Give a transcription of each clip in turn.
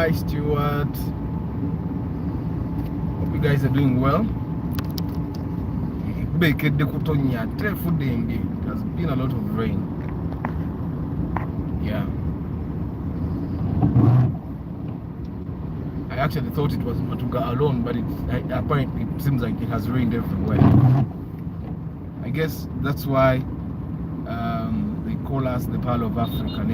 Hi, Stuart. Hope you guys are doing well. It has been a lot of rain. Yeah. I actually thought it was Matuga alone, but apparently it seems like it has rained everywhere. I guess that's why they call us the Pearl of Africa.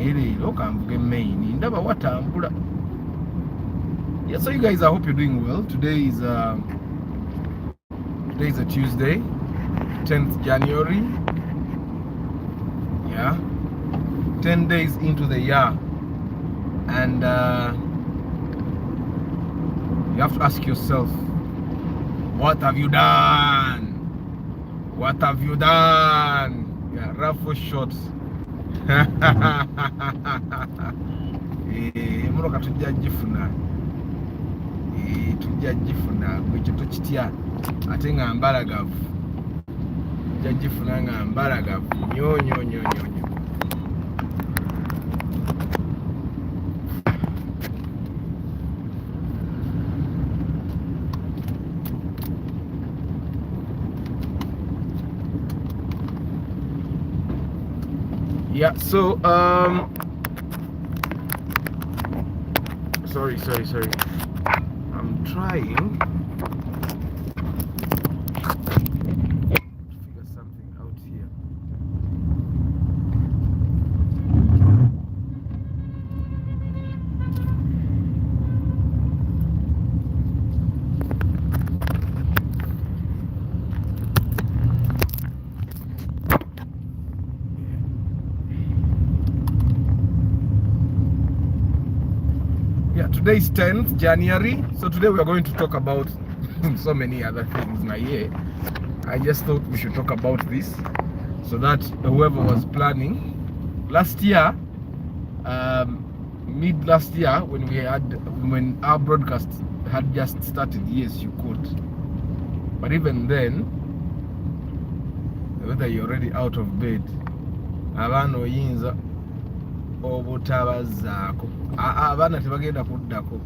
Yeah, so you guys, I hope you're doing well. Today is a Tuesday, 10th January. Yeah, 10 days into the year, and you have to ask yourself, what have you done? What have you done? Yeah, raffle shots. Muroka tujja jifuna. Tujja jifuna gwe tukitya ate nga mbalagavu. Tujja jifuna nga mbalagavu. Nyo. Yeah, so sorry. I'm trying to figure something out here. Yeah, today is 10th January. So today we are going to talk about so many other things. Now, yeah, I just thought we should talk about this so that whoever was planning last year, mid last year, when our broadcast had just started, yes, you could. But even then, whether you're already out of bed, abana oyinza obutabazaako abaana tebagenda kuddako,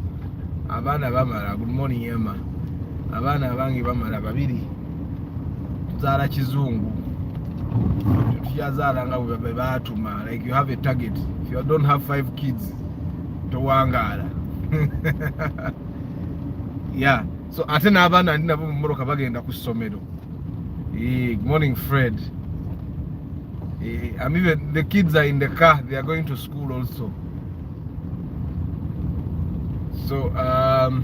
abaana bamala. Good morning Emma. Abaana abange bamala babiri, tuzaala kizungu, tuyazaala nga bwe baatuma. Like you have a target. If you don't have 5 kids, towangaala. Yeah, so ate n'abaana ndi nabo mu mmotoka bagenda ku ssomero. Good morning Fred. I mean, the kids are in the car, they are going to school also. So I've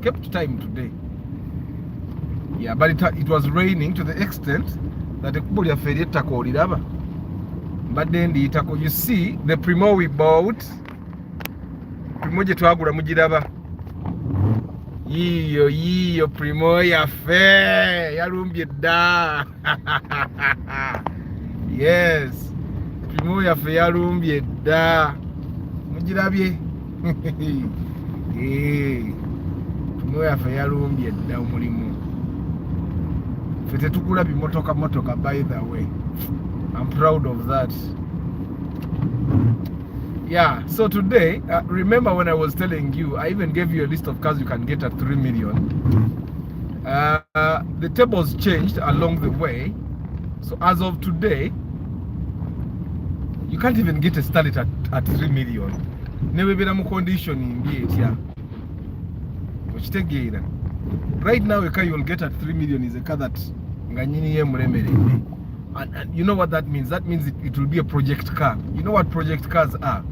kept time today. Yeah, but it was raining to the extent that the kubo lya ferry takoliraba. But then you see the primo we bought, primo je twagula mugiraba. Yiyo primo yaffe yalumbye dda. Yes, primo yaffe yalumbye dda, mugirabye. Primo yaffe yalumbye dda omulimu. Ffe tetukula bimotoka by the way. I'm proud of that. Yeah, so today, remember when I was telling you, I even gave you a list of cars you can get at 3 million. The tables changed along the way. So as of today, you can't even get a Starlet at 3 million. Never been a condition in the right now, a car you will get at 3 million is a car that and you know what that means? That means it will be a project car. You know what project cars are?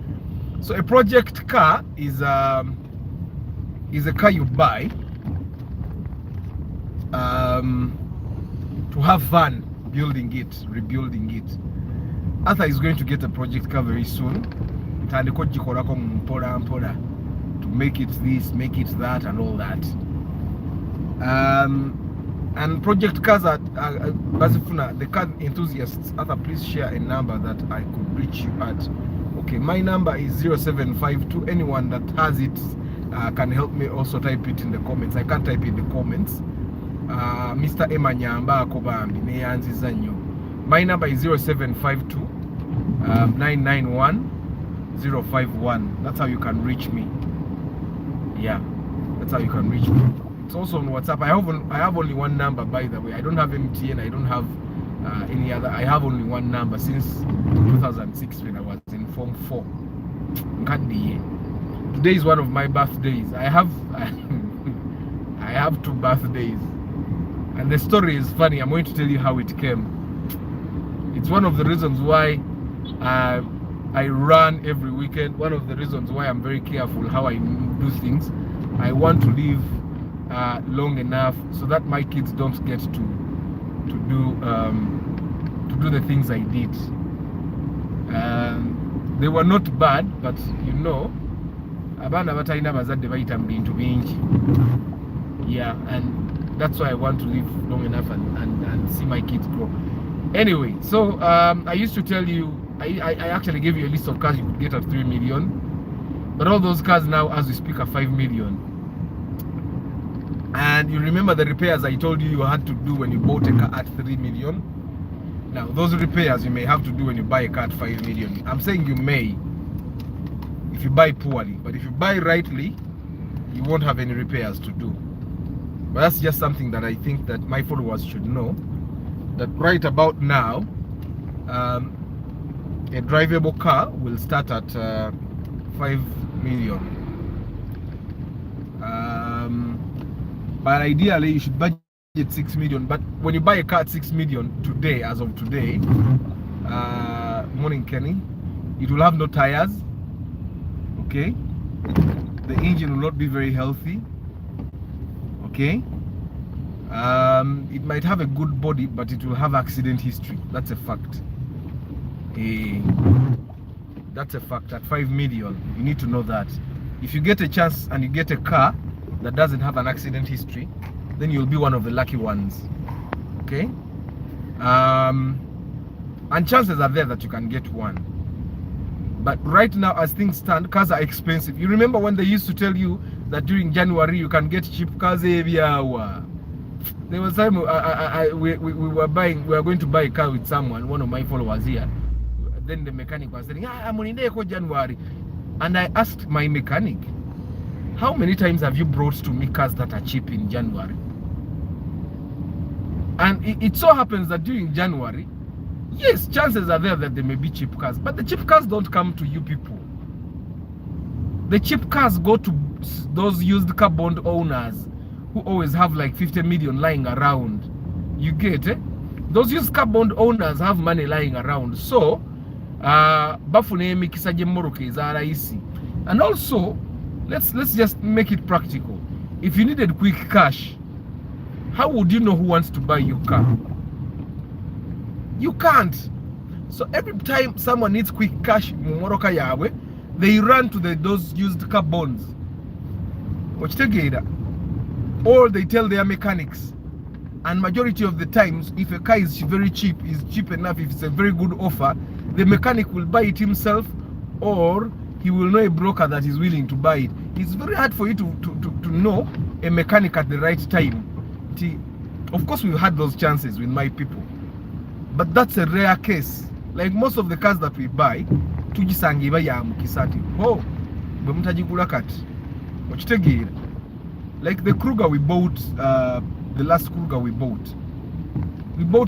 So a project car is a car you buy to have fun building it, rebuilding it. Arthur is going to get a project car very soon. To make it this, make it that, and all that. And project cars are the car enthusiasts. Arthur, please share a number that I could reach you at. Okay, my number is 0752. Anyone that has it can help me also type it in the comments. I can't type in the comments. Mr. Emma Nyamba Akobambi neyanziza nnyo. My number is 0752 991-051. That's how you can reach me. Yeah, that's how you can reach me. It's also on WhatsApp. I have only one number, by the way. I don't have MTN. I don't have any other. I have only one number since 2006 when I was in Form 4. Today is one of my birthdays. I have I have 2 birthdays, and the story is funny. I'm going to tell you how it came. It's one of the reasons why I run every weekend. One of the reasons why I'm very careful how I do things. I want to live long enough so that my kids don't get to do the things I did. They were not bad, but you know, abana batalina bazadde bayita mu bintu bingi. Yeah, and that's why I want to live long enough and see my kids grow. Anyway, so I used to tell you, I actually gave you a list of cars you could get at 3 million, but all those cars now, as we speak, are 5 million. And you remember the repairs I told you had to do when you bought a car at 3 million? Now, those repairs you may have to do when you buy a car at 5 million. I'm saying you may, if you buy poorly, but if you buy rightly, you won't have any repairs to do. But that's just something that I think that my followers should know, that right about now, a drivable car will start at 5 million. But ideally, you should budget 6 million. But when you buy a car at 6 million today, as of today, morning Kenny, it will have no tires. Okay, the engine will not be very healthy. Okay, it might have a good body, but it will have accident history. That's a fact. That's a fact. At 5 million, you need to know that. If you get a chance and you get a car that doesn't have an accident history, then you'll be one of the lucky ones. Okay, and chances are there that you can get one. But right now, as things stand, cars are expensive. You remember when they used to tell you that during January you can get cheap cars every hour? There was time we were going to buy a car with someone, one of my followers here. Then the mechanic was saying, I'm on Indeco January. And I asked my mechanic, how many times have you brought to me cars that are cheap in January? And it so happens that during January, yes, chances are there that there may be cheap cars, but the cheap cars don't come to you people. The cheap cars go to those used car bond owners who always have like 50 million lying around. You get it? Those used car bond owners have money lying around. So, and also, let's just make it practical. If you needed quick cash, how would you know who wants to buy your car? You can't. So every time someone needs quick cash, they run to those used car bonds. Or they tell their mechanics. And majority of the times, if a car is very cheap, is cheap enough, if it's a very good offer, the mechanic will buy it himself, or he will know a broker that is willing to buy it. It's very hard for you to know a mechanic at the right time. Of course, we've had those chances with my people, but that's a rare case. Like most of the cars that we buy, like the Kruger we bought, the last Kruger we bought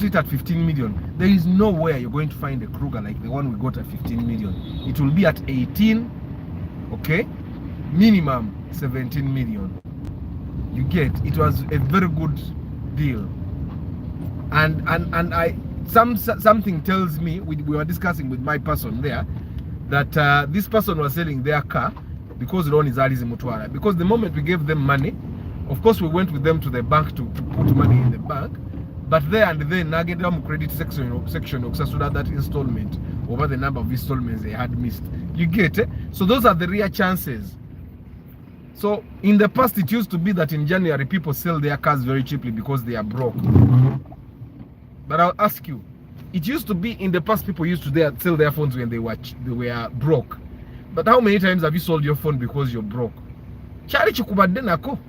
it at 15 million. There is nowhere you're going to find a Kruger like the one we got at 15 million. It will be at 18, okay, minimum 17 million. You get, it was a very good deal. And something tells me, we were discussing with my person there, that this person was selling their car because loan is Alizi Mutwara. Because the moment we gave them money, of course we went with them to the bank to put money in the bank, but there and then I get them credit section of that installment over the number of installments they had missed. You get it? So those are the real chances. So in the past it used to be that in January people sell their cars very cheaply because they are broke. But I'll ask you, it used to be in the past people used to sell their phones when they were broke. But how many times have you sold your phone because you're broke? Chali chikubadde nako.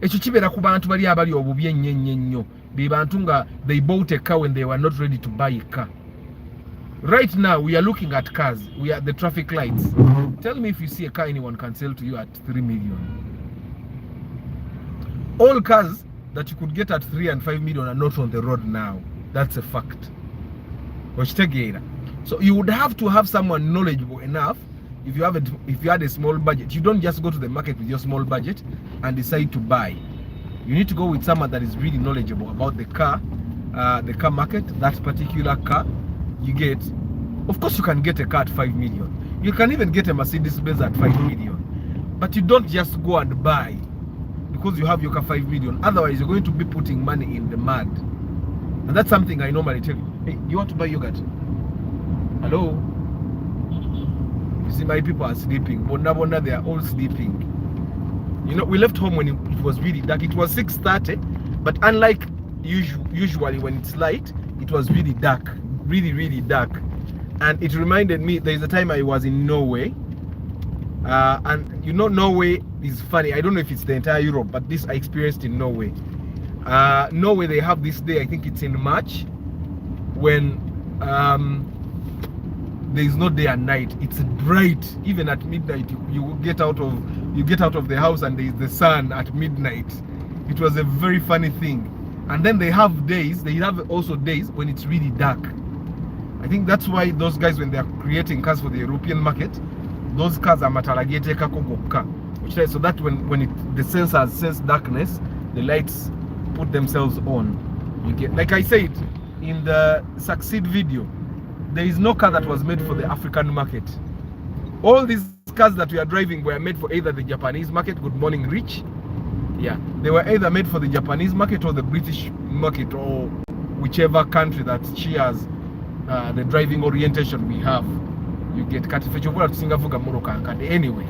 Ekyo kibera ku bantu bali abali obubi ennyo ennyo. Be bantu nga they bought a car when they were not ready to buy a car. Right now, we are looking at cars. We are at the traffic lights. Tell me if you see a car anyone can sell to you at 3 million. All cars that you could get at 3 and 5 million are not on the road now. That's a fact. So you would have to have someone knowledgeable enough. If you had a small budget, you don't just go to the market with your small budget and decide to buy. You need to go with someone that is really knowledgeable about the car market, that particular car. You get, of course, you can get a car at 5 million. You can even get a Mercedes-Benz at 5 million. But you don't just go and buy because you have your car 5 million. Otherwise, you're going to be putting money in the mud. And that's something I normally tell you. Hey, you want to buy yogurt? Hello? You see, my people are sleeping. Bonda, they are all sleeping. You know, we left home when it was really dark. It was 6:30, but unlike usually when it's light, it was really dark. Really, really dark. And it reminded me, there's a time I was in Norway. And you know, Norway is funny. I don't know if it's the entire Europe, but this I experienced in Norway. Norway, they have this day, I think it's in March, when there is no day and night. It's bright. Even at midnight, you get out of the house and there is the sun at midnight. It was a very funny thing. And then they have also days when it's really dark. I think that's why those guys, when they are creating cars for the European market, those cars are mataragete kakogoka. So that when the sensors sense darkness, the lights put themselves on. You get, like I said in the Succeed video, there is no car that was made for the African market. All these cars that we are driving were made for either the Japanese market. Good morning, Rich. Yeah, they were either made for the Japanese market or the British market, or whichever country that shares the driving orientation we have. You get anyway.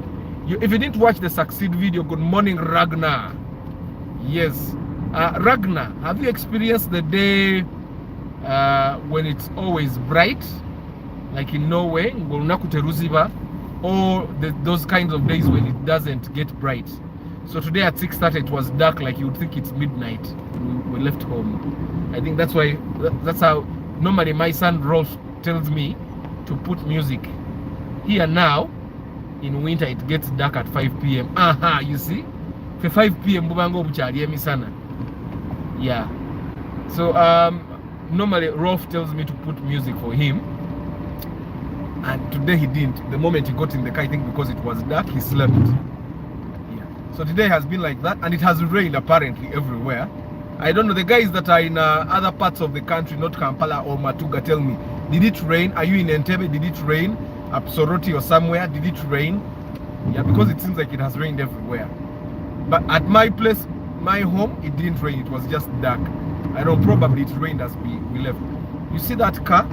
If you didn't watch the Succeed video, good morning, Ragnar. Yes, Ragnar, have you experienced the day when it's always bright, like in Norway, or those kinds of days when it doesn't get bright? So today at 6:30 it was dark, like you would think it's midnight. We left home. I think that's why, that's how normally my son Rolf tells me to put music. Here now, in winter it gets dark at 5 p.m. You see? For 5 p.m. Yeah. So normally Rolf tells me to put music for him. And today he didn't. The moment he got in the car, I think because it was dark, he slept. Yeah. So today has been like that, and it has rained apparently everywhere. I don't know, the guys that are in other parts of the country, not Kampala or Matuga, tell me, did it rain? Are you in Entebbe? Did it rain? Absoroti or somewhere? Did it rain? Yeah, because it seems like it has rained everywhere. But at my place, my home, it didn't rain. It was just dark. I don't know, probably it rained as we left. You see that car?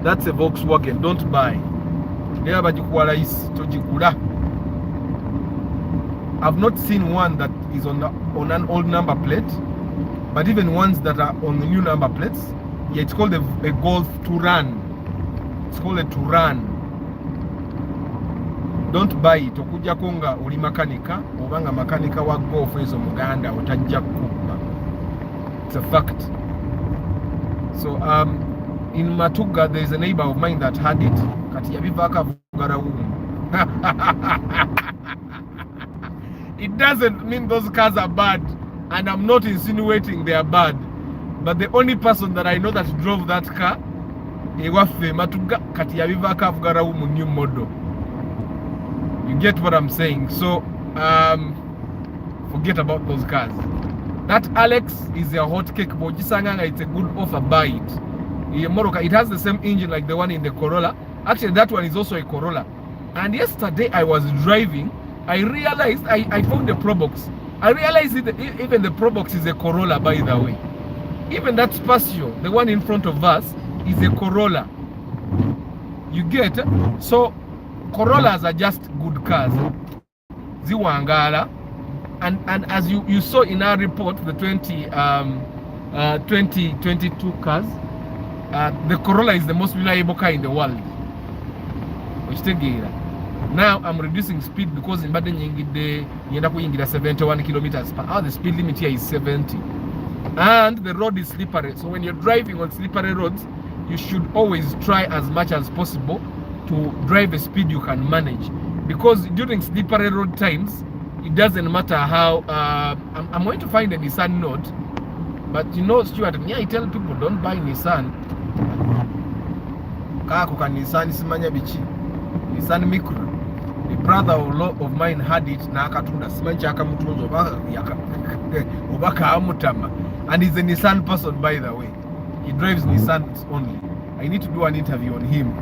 That's a Volkswagen. Don't buy. I've not seen one that is on an old number plate, but even ones that are on the new number plates. Yeah, it's called a Golf Touran. It's called a Touran. Don't buy it. Okuja konga uli makanika, obanga makanika wa Golf ezo muganda otajja kuba. It's a fact. So in Matuga there is a neighbor of mine that had it. Kati yabivaka vugara umu. It doesn't mean those cars are bad, and I'm not insinuating they are bad, but the only person that I know that drove that car, Matuga kati yabivaka vugara umu new model. You get what I'm saying? So forget about those cars. That Alex is a hot cake, but it's a good offer, buy it. It has the same engine like the one in the Corolla. Actually, that one is also a Corolla. And yesterday I was driving, I realized I found the Pro Box. I realized that even the Pro Box is a Corolla, by the way. Even that Spacio, the one in front of us, is a Corolla. You get? So Corollas are just good cars. Ziwangala. And as you saw in our report, the 2022 cars, the Corolla is the most reliable car in the world. Now I'm reducing speed because in Baden Yingide, 71 kilometers per hour. The speed limit here is 70. and the road is slippery. So when you're driving on slippery roads, you should always try as much as possible to drive a speed you can manage, because during slippery road times, it doesn't matter how I'm going to find a Nissan Note, but you know, Stuart, I tell people don't buy Nissan. Nissan simanya bichi, Nissan Micro. A brother of mine had it na akatunda simanchi akamutunzo obaka amutama, and he's a Nissan person, by the way. He drives Nissans only. I need to do an interview on him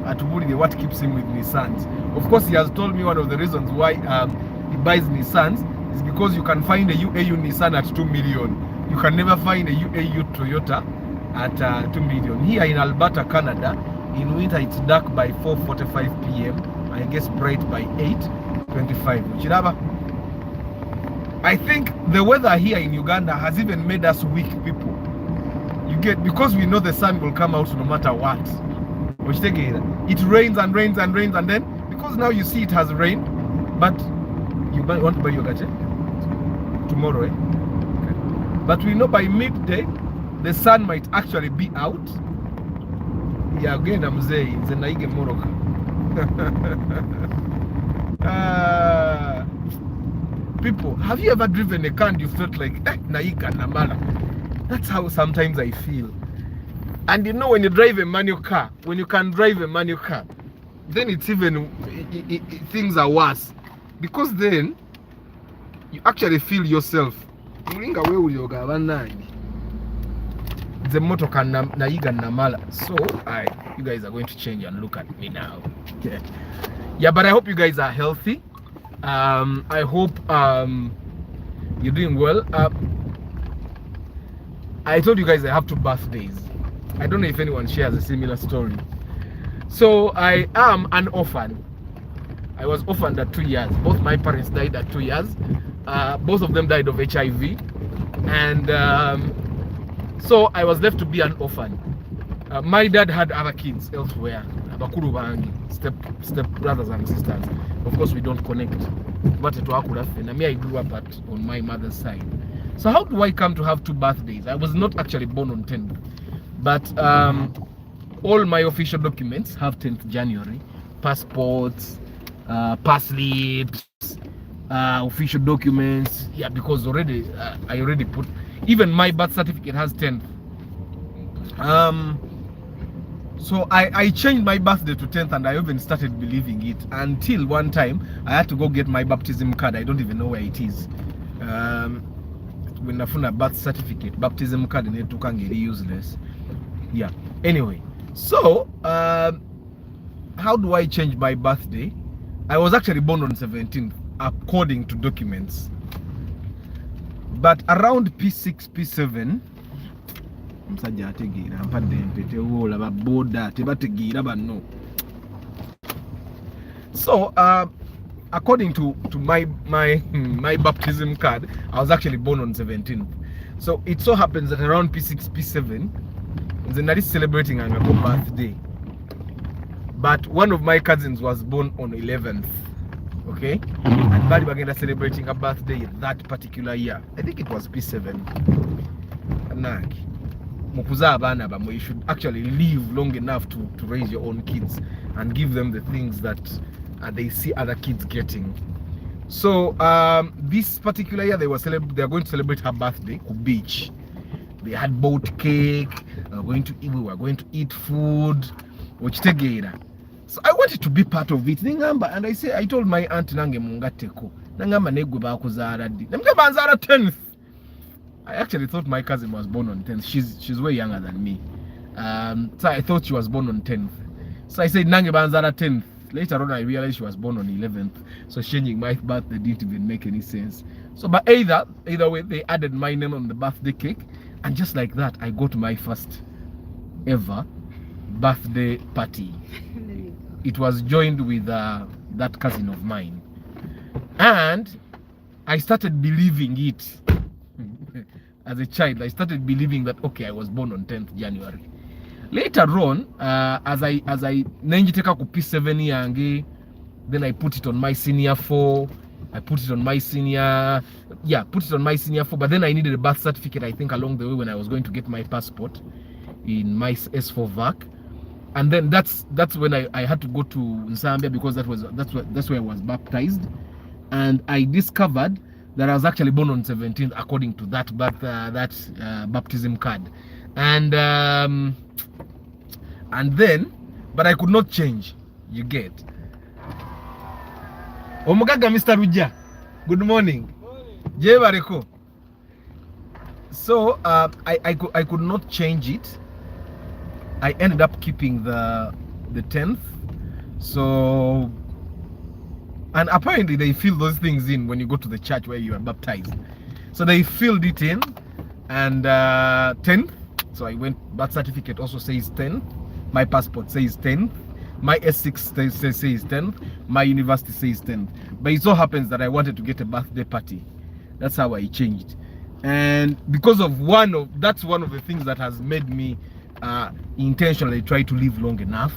at what keeps him with Nissans. Of course, he has told me one of the reasons why he buys Nissans is because you can find a UAU Nissan at 2 million. You can never find a UAU Toyota at 2 million. Here in Alberta, Canada, in winter it's dark by 4:45 p.m. I guess bright by 8:25. I think the weather here in Uganda has even made us weak people. You get, because we know the sun will come out no matter what. It rains and rains and rains, and then because now you see it has rained, but you want to buy your gadget tomorrow, eh? Okay. But we know by midday the sun might actually be out. Yeah, again I'm saying it's a naige moroka. People, have you ever driven a car and you felt like naiga namala? That's how sometimes I feel. And you know, when you drive a manual car, when you can drive a manual car, then it's even things are worse, because then you actually feel yourself. The motor can naiga namala. So you guys are going to change and look at me now. Yeah, but I hope you guys are healthy. I hope you're doing well. I told you guys I have 2 birthdays. I don't know if anyone shares a similar story. So I am an orphan. I was orphaned at 2 years. Both my parents died at 2 years. Both of them died of HIV, and so I was left to be an orphan. My dad had other kids elsewhere, step brothers and sisters. Of course, we don't connect. But I grew up on my mother's side. So how do I come to have 2 birthdays? I was not actually born on 10th, but all my official documents have 10th January. Passports, pass slips, official documents. Yeah, because already I already put, even my birth certificate has 10th. So I changed my birthday to 10th, and I even started believing it until one time I had to go get my baptism card. I don't even know where it is. When I found a birth certificate, baptism card, and it took useless. Yeah. Anyway, so how do I change my birthday? I was actually born on 17th according to documents, but around P6, P7. So according to my baptism card, I was actually born on 17th. So it so happens that around P6, P7, then that is celebrating a birthday. But one of my cousins was born on 11th. Okay, and Bali Bagenda celebrating a birthday that particular year. I think it was P7. You should actually live long enough to raise your own kids and give them the things that they see other kids getting. So this particular year they are going to celebrate her birthday at beach. They had bought cake. We were going to eat food, which together. So I wanted to be part of it. And I told my aunt nange mungateko. Nangamba negwe bakuzara di. Namgamba nzara 10th. I actually thought my cousin was born on 10th. She's way younger than me. So I thought she was born on 10th. So I said nange banzara 10th. Later on I realized she was born on 11th. So changing my birthday didn't even make any sense. So but either way, they added my name on the birthday cake, and just like that I got my first ever birthday party. It was joined with that cousin of mine, and I started believing it. As a child, I started believing that okay, I was born on 10th January. Later on, as I nenjiteka ku P7 yange, then I put it on my senior 4, I put it on my senior, put it on my senior phone. But then I needed a birth certificate, I think, along the way when I was going to get my passport in my S4 VAC. And then that's when I had to go to Zambia, because that's where I was baptized. And I discovered that I was actually born on 17th according to that baptism card. And then, but I could not change. You get. Omugaga Mr. Ruja. Good morning. Je bareko. So I could not change it. I ended up keeping the 10th. So, and apparently they fill those things in when you go to the church where you are baptized. So they filled it in, and 10th. So I went, birth certificate also says 10th. My passport says 10th. My S6 says 10th. My university says 10th. But it so happens that I wanted to get a birthday party. That's how I changed. And because of that's one of the things that has made me intentionally try to live long enough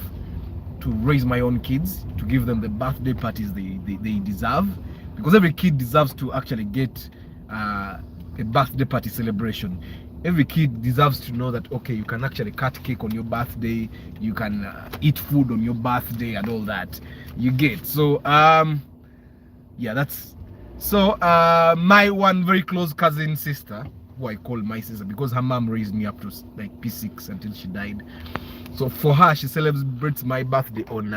to raise my own kids, to give them the birthday parties they deserve, because every kid deserves to actually get a birthday party celebration. Every kid deserves to know that, okay, you can actually cut cake on your birthday, you can eat food on your birthday and all that. You get. So yeah, that's so my one very close cousin sister, who I call my sister because her mom raised me up to like P6 until she died. So for her, she celebrates my birthday on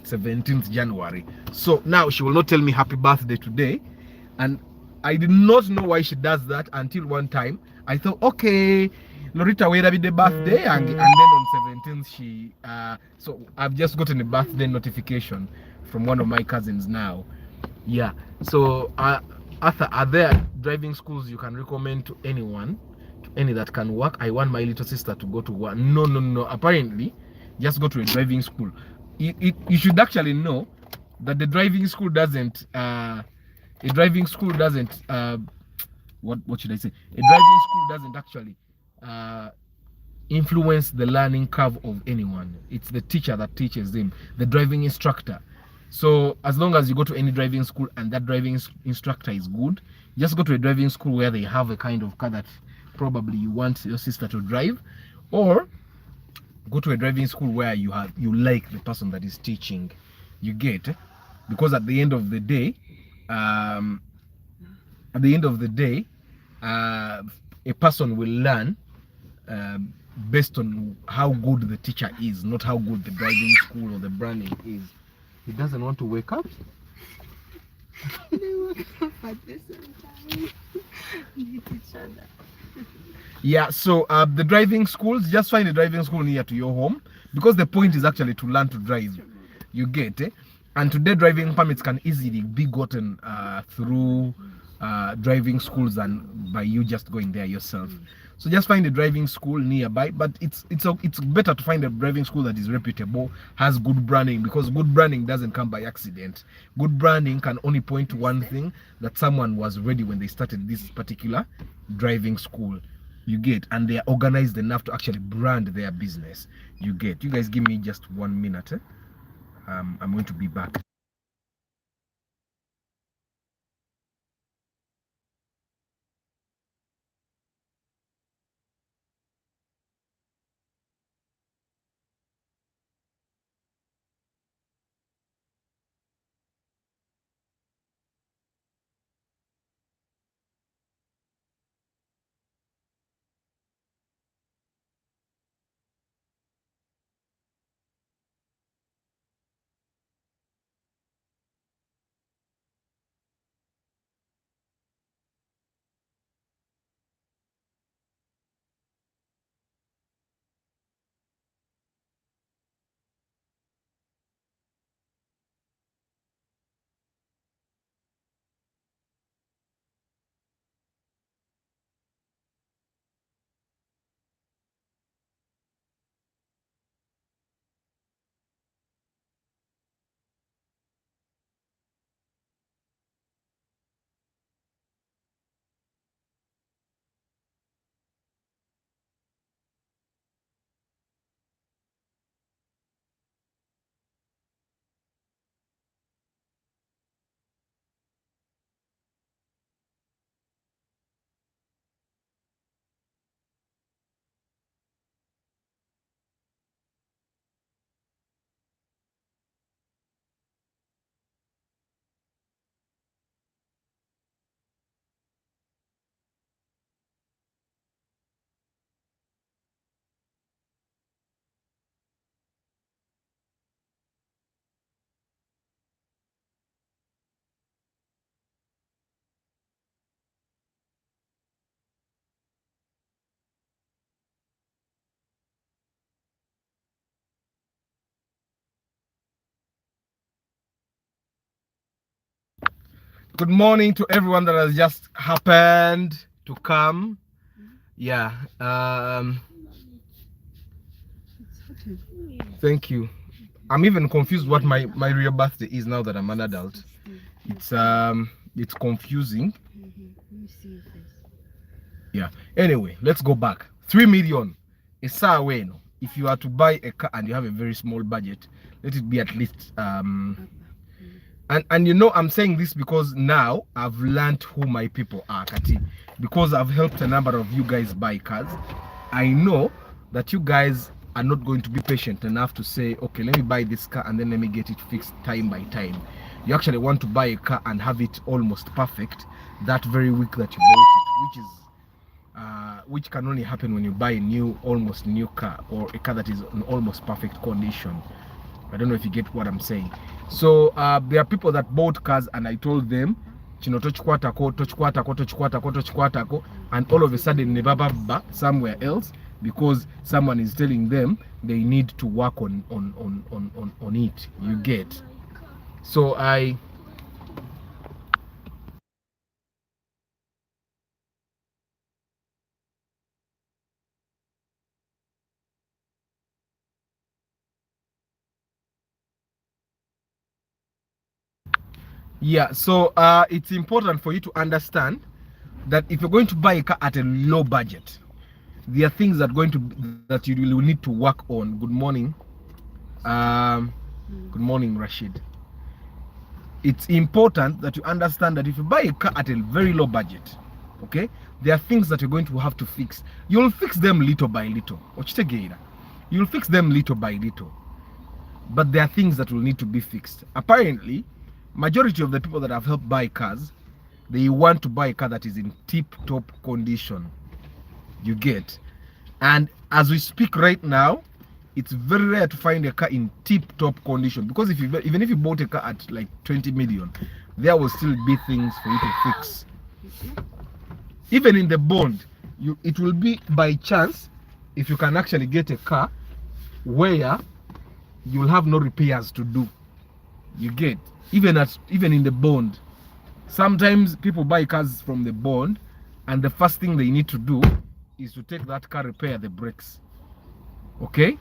17th January. So now she will not tell me happy birthday today. And I did not know why she does that until one time I thought, okay, Lorita, wait a bit the birthday, and then on 17th she so I've just gotten a birthday notification from one of my cousins now. Yeah. So Arthur, are there driving schools you can recommend to anyone? Any that can work? I want my little sister to go to one. No. Apparently, just go to a driving school. You should actually know that the driving school doesn't. A driving school doesn't. What should I say? A driving school doesn't actually influence the learning curve of anyone. It's the teacher that teaches them, the driving instructor. So as long as you go to any driving school and that driving instructor is good, just go to a driving school where they have a kind of car that probably you want your sister to drive, or go to a driving school where you like the person that is teaching. You get, because at the end of the day, um, at the end of the day, a person will learn based on how good the teacher is, not how good the driving school or the branding is. He doesn't want to wake up. They wake up at the same time. Meet each other. Yeah, so the driving schools, just find a driving school near to your home, because the point is actually to learn to drive. You get it? And today driving permits can easily be gotten through driving schools and by you just going there yourself. So just find a driving school nearby, but it's better to find a driving school that is reputable, has good branding, because good branding doesn't come by accident. Good branding can only point to one thing, that someone was ready when they started this particular driving school. You get, and they are organized enough to actually brand their business. You get. You guys give me just 1 minute. I'm going to be back. Good morning to everyone that has just happened to come. Yeah. Thank you. I'm even confused what my real birthday is now that I'm an adult. It's confusing. Yeah. Anyway, let's go back. 3 million. It's away. If you are to buy a car and you have a very small budget, let it be at least and you know, I'm saying this because now I've learned who my people are, Kati. Because I've helped a number of you guys buy cars. I know that you guys are not going to be patient enough to say, okay, let me buy this car and then let me get it fixed time by time. You actually want to buy a car and have it almost perfect that very week that you bought it, which can only happen when you buy a almost new car, or a car that is in almost perfect condition. I don't know if you get what I'm saying. So there are people that bought cars and I told them, and all of a sudden they baba somewhere else because someone is telling them they need to work on it. You get? So yeah, so it's important for you to understand that if you're going to buy a car at a low budget, there are things that you will need to work on. Good morning. Good morning, Rashid. It's important that you understand that if you buy a car at a very low budget, okay, there are things that you're going to have to fix. You'll fix them little by little. You'll fix them little by little. But there are things that will need to be fixed. Apparently, majority of the people that have helped buy cars, they want to buy a car that is in tip-top condition. You get? And as we speak right now, it's very rare to find a car in tip-top condition, because even if you bought a car at like 20 million, there will still be things for you to fix. Even in the bond, it will be by chance if you can actually get a car where you'll have no repairs to do. You get? Even in the bond, sometimes people buy cars from the bond and the first thing they need to do is to take that car, repair the brakes. Okay?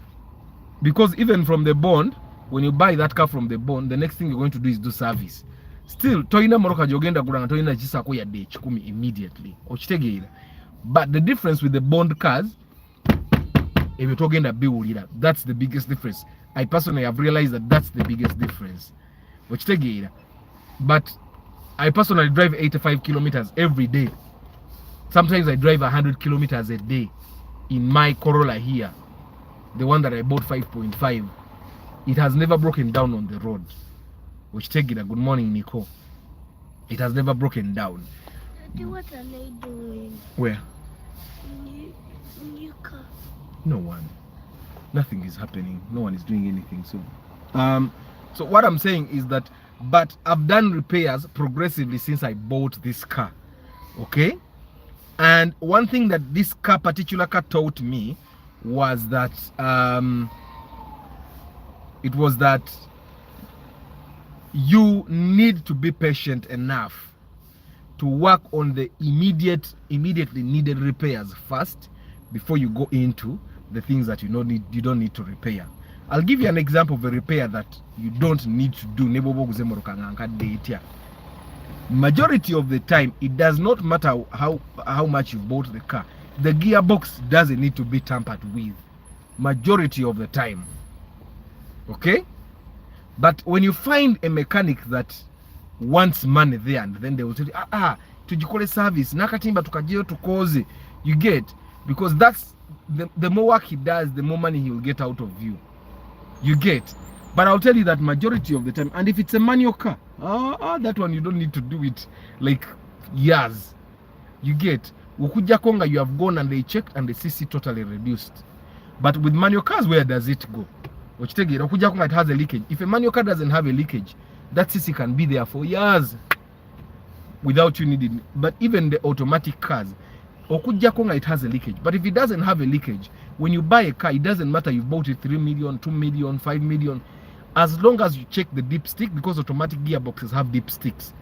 Because even from the bond, when you buy that car from the bond, the next thing you're going to do is do service. Still, toina moroka jogenda kuranga toina jisako ya de chikumi immediately. But the difference with the bond cars, if you're talking about biwulira, that's the biggest difference. I personally have realized that that's the biggest difference. But I personally drive 85 kilometers every day. Sometimes I drive 100 kilometers a day in my Corolla here, the one that I bought 5.5. It has never broken down on the road. Good morning, Nico. It has never broken down. Daddy, what are they doing? Where? New car. No one. Nothing is happening. No one is doing anything. So what I'm saying is that, but I've done repairs progressively since I bought this car. Okay? And one thing that this particular car taught me was that you need to be patient enough to work on the immediately needed repairs first before you go into the things that you don't need to repair. I'll give you an example of a repair that you don't need to do. Majority of the time, it does not matter how much you bought the car. The gearbox doesn't need to be tampered with. Majority of the time. Okay? But when you find a mechanic that wants money there, and then they will tell you, tujikole service, nakatimba tukajio tukoze. You get? Because that's the more work he does, the more money he will get out of you. You get? But I'll tell you that majority of the time, and if it's a manual car, that one you don't need to do it like years. You get? Ukuja Konga, you have gone and they checked and the CC totally reduced. But with manual cars, where does it go? Ukuja Konga, it has a leakage. If a manual car doesn't have a leakage, that CC can be there for years without you needing. But even the automatic cars, Okuja Konga, it has a leakage. But if it doesn't have a leakage, when you buy a car, it doesn't matter you bought it 3 million, 2 million, 5 million. As long as you check the dipstick, because automatic gearboxes have dipsticks,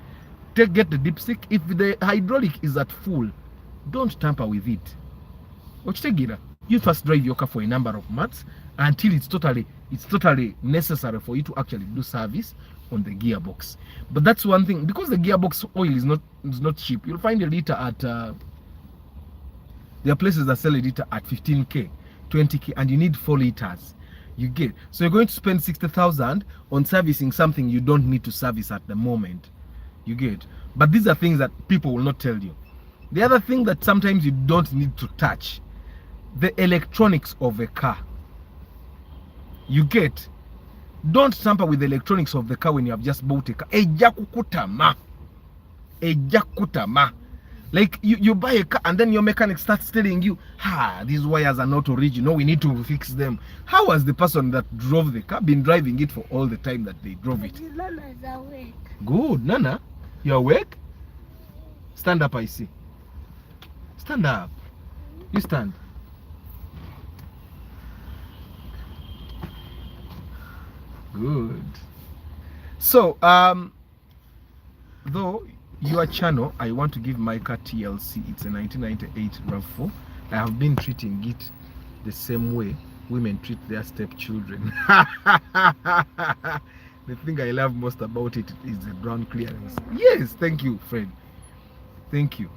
get the dipstick. If the hydraulic is at full, don't tamper with it. You first drive your car for a number of months until it's totally necessary for you to actually do service on the gearbox. But that's one thing, because the gearbox oil is not cheap. You'll find a liter at there are places that sell a liter at 15k, 20k, and you need 4 liters. You get, so you're going to spend 60,000 on servicing something you don't need to service at the moment. You get, but these are things that people will not tell you. The other thing that sometimes you don't need to touch, the electronics of a car. You get, don't tamper with the electronics of the car when you have just bought a car. Ejakukutama. Like you buy a car and then your mechanic starts telling you, these wires are not original, we need to fix them. How has the person that drove the car been driving it for all the time that they drove it? Nana's awake. Good. Nana, you awake? Stand up, I see. Stand up. You stand. Good. So, though your channel, I want to give my car TLC. It's a 1998 RAV4. I have been treating it the same way women treat their stepchildren. The thing I love most about it is the ground clearance. Yes, thank you, Fred. Thank you.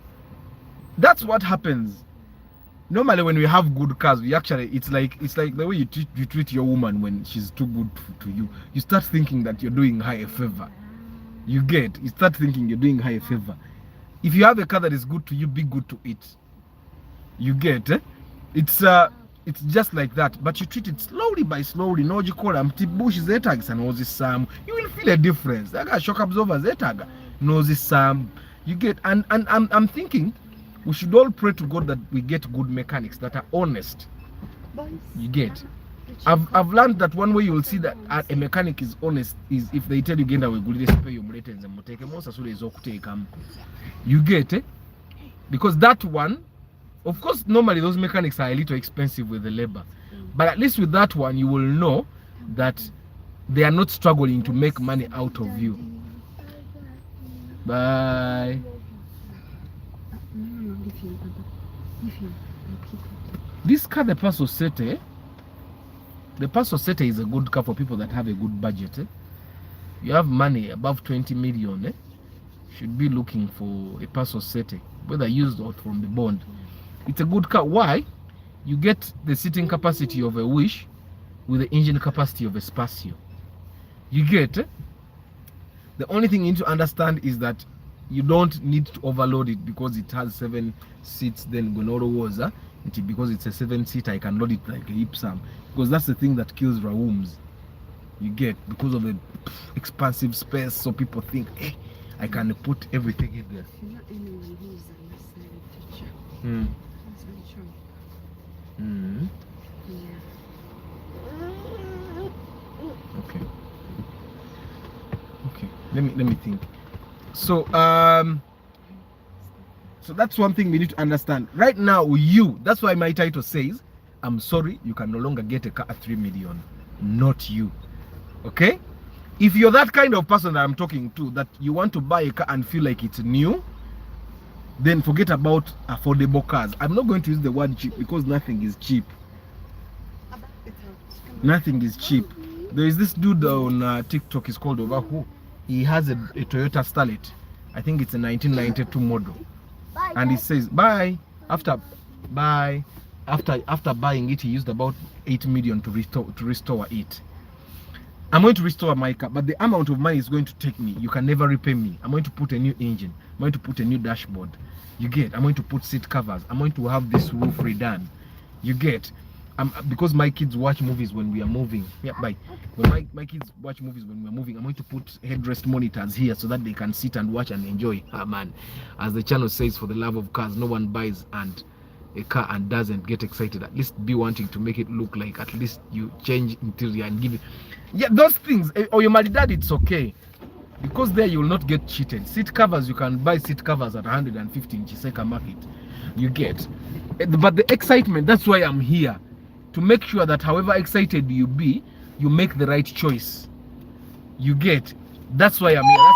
That's what happens. Normally, when we have good cars, we actually, it's like the way you treat your woman when she's too good to you. You start thinking that you're doing her a favor. You start thinking you're doing her a favor. If you have a car that is good to you, be good to it. You get, it's just like that. But you treat it slowly by slowly. No, you call them bush zetags and all this you will feel a difference. That got shock absorber zetag knows this you get, and I'm thinking we should all pray to God that we get good mechanics that are honest. You get. I've learned that one way you will see that a mechanic is honest is if they tell you genda we good pay your and muteke most so is okuteka. You get, because that one, of course, normally those mechanics are a little expensive with the labor, but at least with that one you will know that they are not struggling to make money out of you. Bye. This car, the Paso Sete, is a good car for people that have a good budget. You have money above 20 million, should be looking for a Paso Sete, whether used or from the bond. It's a good car. Why? You get the seating capacity of a Wish with the engine capacity of a Spacio. You get, the only thing you need to understand is that you don't need to overload it because it has 7 seats. Then Gonoro was because it's a 7-seater, I can load it like a Ipsam, because that's the thing that kills rooms. You get, because of the expansive space, so people think, I can put everything in there. Okay. Let me think. So so that's one thing we need to understand. Right now, that's why my title says, I'm sorry, you can no longer get a car at 3 million. Not you. Okay? If you're that kind of person that I'm talking to, that you want to buy a car and feel like it's new, then forget about affordable cars. I'm not going to use the word cheap because nothing is cheap. Nothing is cheap. There is this dude on TikTok, he's called Ovahu. He has a Toyota Starlet. I think it's a 1992 model. And he says, after buying it, he used about 8 million to restore it. I'm going to restore my car, but the amount of money is going to take me. You can never repay me. I'm going to put a new engine. I'm going to put a new dashboard. You get, I'm going to put seat covers. I'm going to have this roof redone. You get, because my kids watch movies when we are moving. When my kids watch movies when we are moving, I'm going to put headrest monitors here so that they can sit and watch and enjoy. Man, as the channel says, for the love of cars, no one buys a car and doesn't get excited. At least be wanting to make it look like at least you change interior and give it. Yeah, those things. Or your dad, it's okay, because there you will not get cheated. Seat covers, you can buy seat covers at 150 in Chiseka market. You get, but the excitement, that's why I'm here, to make sure that however excited you be, you make the right choice. You get, that's why I'm here.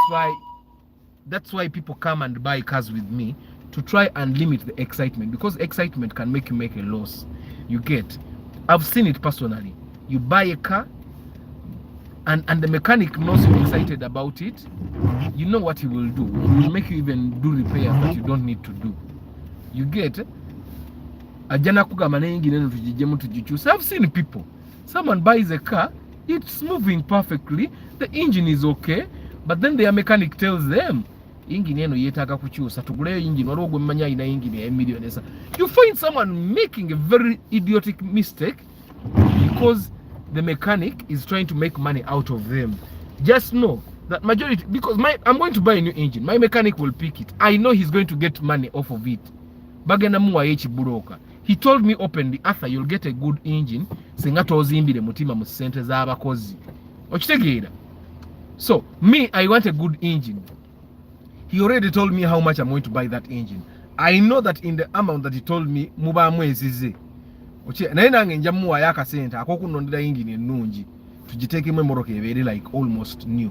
That's why people come and buy cars with me, to try and limit the excitement, because excitement can make you make a loss. You get? I've seen it personally. You buy a car and the mechanic knows you're excited about it. You know what he will do. He will make you even do repairs that you don't need to do. You get? I've seen people. Someone buys a car, it's moving perfectly, the engine is okay, but then their mechanic tells them, engine yetaaga kukyusa tuguleyo engine waliwo gwe mmanyi alina engine ya million esa. You find someone making a very idiotic mistake because the mechanic is trying to make money out of them. Just know that majority, because I'm going to buy a new engine, my mechanic will pick it. I know he's going to get money off of it. Bagenda muwa broker. He told me openly, Arthur, you'll get a good engine singa tozimbire mutima mu sente z'abakozi. Okitegeera? So me, I want a good engine. He already told me how much I'm going to buy that engine. I know that in the amount that he told me, muba mwesize. Naye nange nja muwa yaka sente akokunondera engine ennungi tugitekemu emmotoka ebeere like almost new.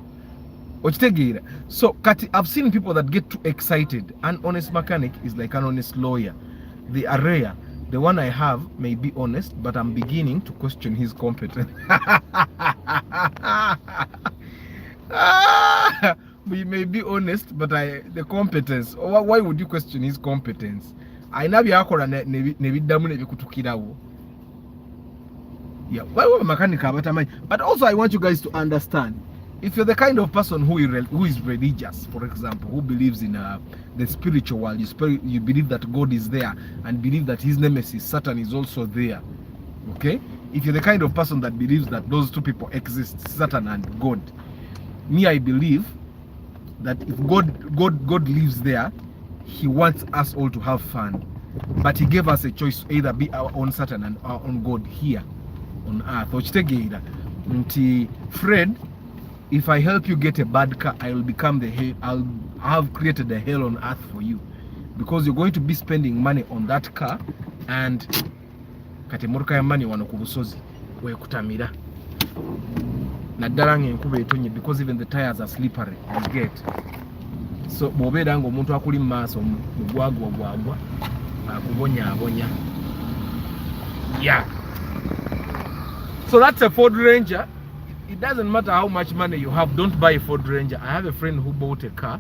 Okitegeera? So kati I've seen people that get too excited. An honest mechanic is like an honest lawyer. They are rare. The one I have may be honest, but I'm beginning to question his competence. We may be honest, but the competence. Why would you question his competence? I know you are yeah, why would mechanic have? But also I want you guys to understand, if you're the kind of person who is religious, for example, who believes in the spiritual world, you believe that God is there and believe that his nemesis Satan is also there. Okay? If you're the kind of person that believes that those two people exist, Satan and God, me, I believe that if God lives there, he wants us all to have fun. But he gave us a choice to either be our own Satan and our own God here on earth. Fred, if I help you get a bad car, I will become the hell. I'll have created the hell on earth for you, because you're going to be spending money on that car, and katemoruka ya money wano ku busozi wekutamira naddala ng'enkuba etonye, because even the tires are slippery. You get? So bw'obeera ng'omuntu akuli mu maaso mugwagwa akubonyaabonya. Yeah. So that's a Ford Ranger. It doesn't matter how much money you have, don't buy a Ford Ranger. I have a friend who bought a car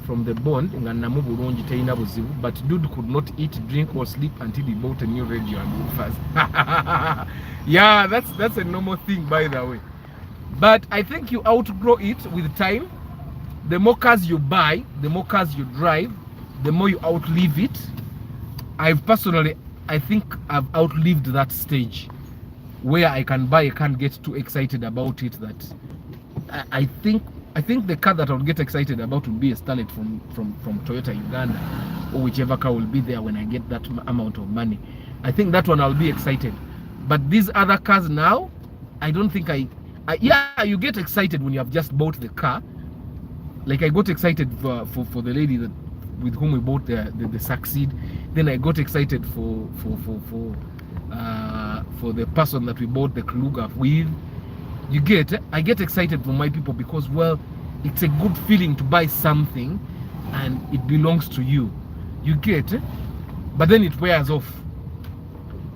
from the bond in Namu Buronji Taina Buzibu, but dude could not eat, drink, or sleep until he bought a new radio and moved fast. Yeah, that's a normal thing, by the way. But I think you outgrow it with time. The more cars you buy, the more cars you drive, the more you outlive it. I think I've outlived that stage where I can buy, I can't get too excited about it. That I think the car that I'll get excited about will be a Starlet from Toyota Uganda, or whichever car will be there when I get that amount of money. I think that one I'll be excited. But these other cars now, I don't think yeah, you get excited when you have just bought the car. Like I got excited for the lady that with whom we bought the Succeed. Then I got excited for the person that we bought the Kluger with. You get? I get excited for my people because, well, it's a good feeling to buy something and it belongs to you. You get? But then it wears off,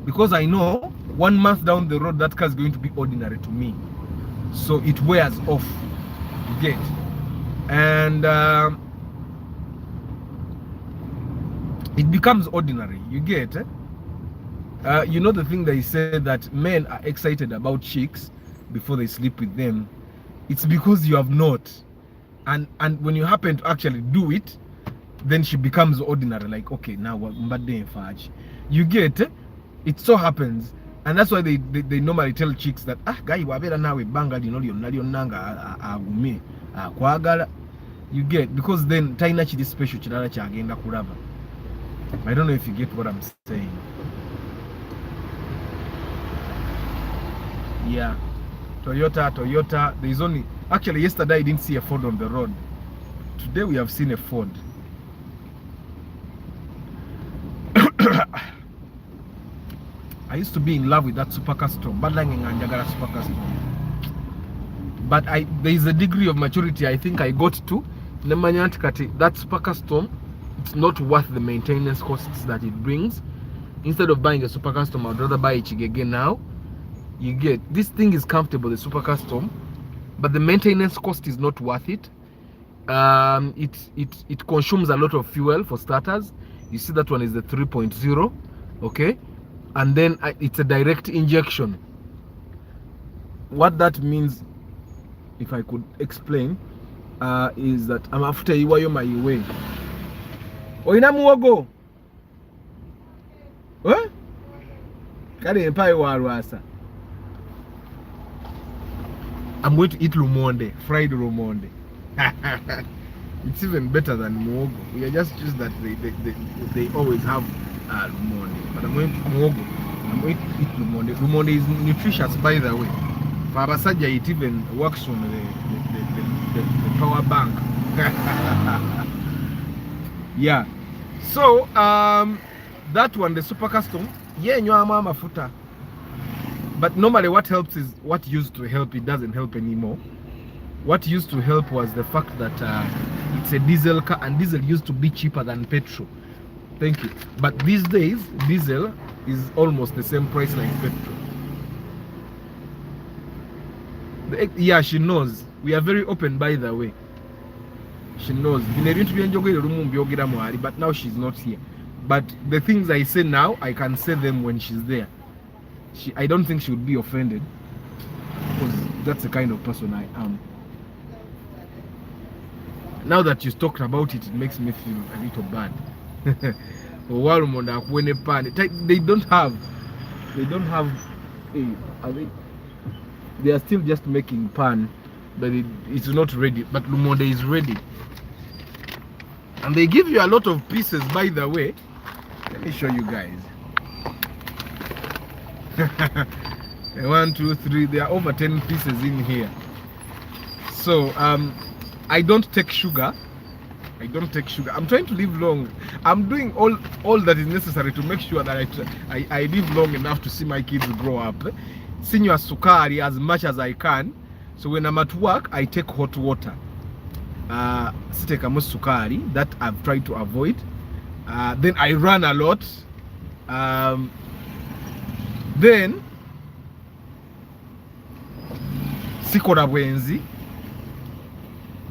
because I know 1 month down the road that car is going to be ordinary to me. So it wears off. You get? And it becomes ordinary. You get? You know the thing they say that men are excited about chicks before they sleep with them. It's because you have not. And when you happen to actually do it, then she becomes ordinary. Like, okay, now what? You get? It so happens. And that's why they normally tell chicks that, guy, wabera nawe banga lino nanga agume kwagala. You get? Because then taina chidi special chidala chagenda kuraba. I don't know if you get what I'm saying. Yeah, Toyota. There is only, actually yesterday I didn't see a Ford on the road. Today we have seen a Ford. I used to be in love with that super custom, but there is a degree of maturity I think I got to. nemanya nti kati that super custom, it's not worth the maintenance costs that it brings. Instead of buying a super custom, I'd rather buy a Chigege now. You get, this thing is comfortable, the super custom, but the maintenance cost is not worth it. It consumes a lot of fuel for starters. You see that one is the 3.0, okay, and then it's a direct injection. What that means, if I could explain, is that I'm after you my way. Oina muogo. What? Kari empai warwasa. I'm going to eat lumonde, fried lumonde. It's even better than muogo. We are just used that they always have lumonde. But I'm going to muogo. I'm going to eat lumonde. Lumonde is nutritious, by the way. For Abasaja, it even works on the power bank. Yeah. So that one, the super custom, yeah, nywa mafuta. But normally what helps is what used to help, it doesn't help anymore. What used to help was the fact that it's a diesel car, and diesel used to be cheaper than petrol. Thank you. But these days, diesel is almost the same price like petrol. Yeah, she knows. We are very open, by the way. She knows. But now she's not here. But the things I say now, I can say them when she's there. I don't think she would be offended, because that's the kind of person I am. Now that you talked about it, it makes me feel a little bad. They don't have they are still just making pan, but it's not ready. But lumonde is ready, and they give you a lot of pieces, by the way. Let me show you guys. 1, 2, 3, there are over 10 pieces in here. So I don't take sugar. I'm trying to live long. I'm doing all that is necessary to make sure that I live long enough to see my kids grow up. Sinywa sukari as much as I can. So when I'm at work, I take hot water. Sitekamu sukari, that I've tried to avoid. Then I run a lot. Then sikora bwenzi.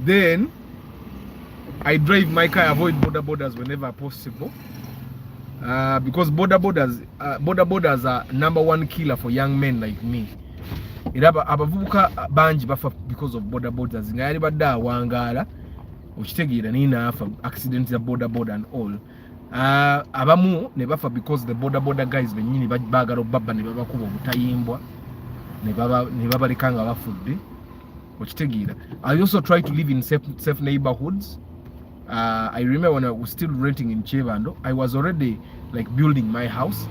Then I drive my car, avoid border borders whenever possible, because border borders are #1 killer for young men like me. Abavubuka banji bafa because of border borders. Ngayali badda wangala okitegeera ninafa accidents ya border and all. Abamu ne bafa because the border guys benyini bagala baba ne babakuba obutayimbwa ne babalekanga bafudde okitegeera. I also try to live in safe neighborhoods. I remember when I was still renting in Chevando, I was already like building my house,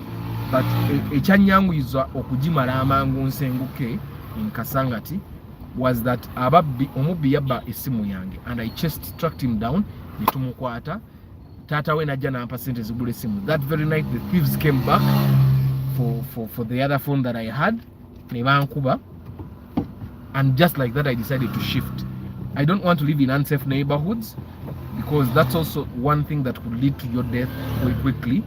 but ekyanyanguyiza okujimala amangu nsenguke in Kasangati was that omubbi yabba esimu yange, and I just tracked him down netumukwata. Tata we najja nampa sente zigula esimu. That very night the thieves came back for the other phone that I had, ne bankuba, and just like that I decided to shift. I don't want to live in unsafe neighborhoods, because that's also one thing that could lead to your death very quickly.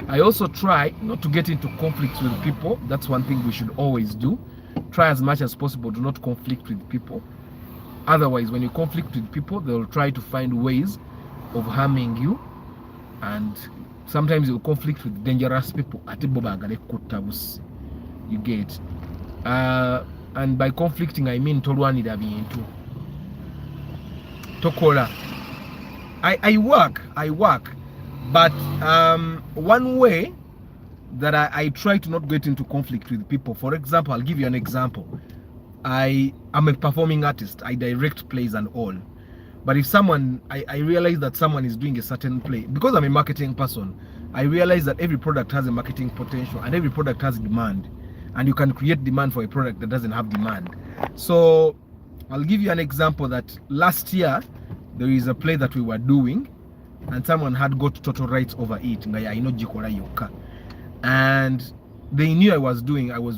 I also try not to get into conflicts with people. That's one thing we should always do. Try as much as possible to not conflict with people. Otherwise, when you conflict with people, they'll try to find ways of harming you, and sometimes you'll conflict with dangerous people. You get. And by conflicting, I mean tolwanira bintu. Tokola. I work, but one way that I try to not get into conflict with people. For example, I'll give you an example. I am a performing artist. I direct plays and all. But if I realize that someone is doing a certain play, because I'm a marketing person, I realize that every product has a marketing potential and every product has demand. And you can create demand for a product that doesn't have demand. So I'll give you an example that last year, there is a play that we were doing, and someone had got total rights over it. And they knew I was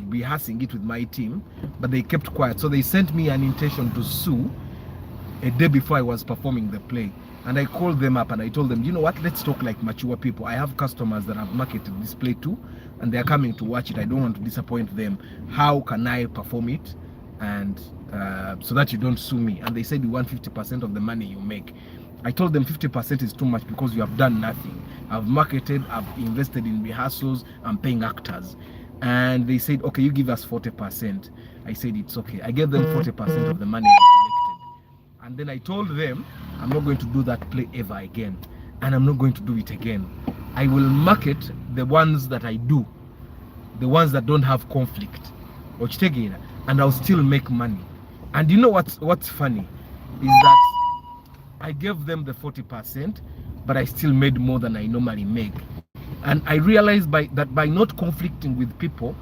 rehearsing it with my team, but they kept quiet. So they sent me an intention to sue a day before I was performing the play. And I called them up and I told them, you know what, let's talk like mature people. I have customers that have marketed this play too, and they're coming to watch it. I don't want to disappoint them. How can I perform it? And so that you don't sue me. And they said, we want 50% of the money you make. I told them 50% is too much because you have done nothing. I've marketed, I've invested in rehearsals, I'm paying actors. And they said, okay, you give us 40%. I said, it's okay. I gave them 40% of the money I collected. And then I told them, I'm not going to do that play ever again. And I'm not going to do it again. I will market the ones that I do, the ones that don't have conflict. And I'll still make money. And you know what's funny? Is that I gave them the 40%, but I still made more than I normally make. And I realized by not conflicting with people,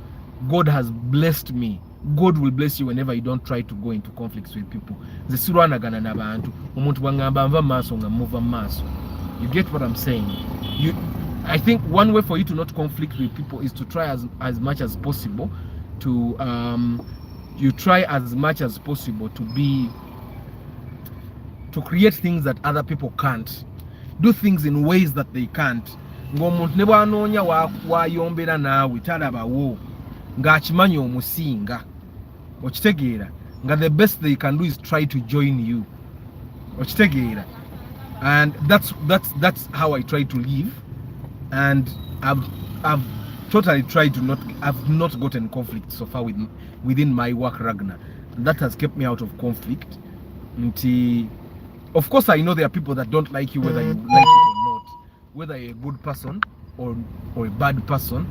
God has blessed me. God will bless you whenever you don't try to go into conflicts with people. You get what I'm saying? I think one way for you to not conflict with people is to try as much as possible to to create things that other people can't. Do things in ways that they can't. Ng'omuntu ne bw'anoonya wayombera naawe talabawo ng'akimanyi omusinga. Okitegeera nga the best they can do is try to join you. Okitegeera. And that's how I try to live. And I've totally tried to I've not gotten conflict so far within my work, Ragnar. That has kept me out of conflict. Of course, I know there are people that don't like you, whether you like it or not, whether you're a good person or a bad person.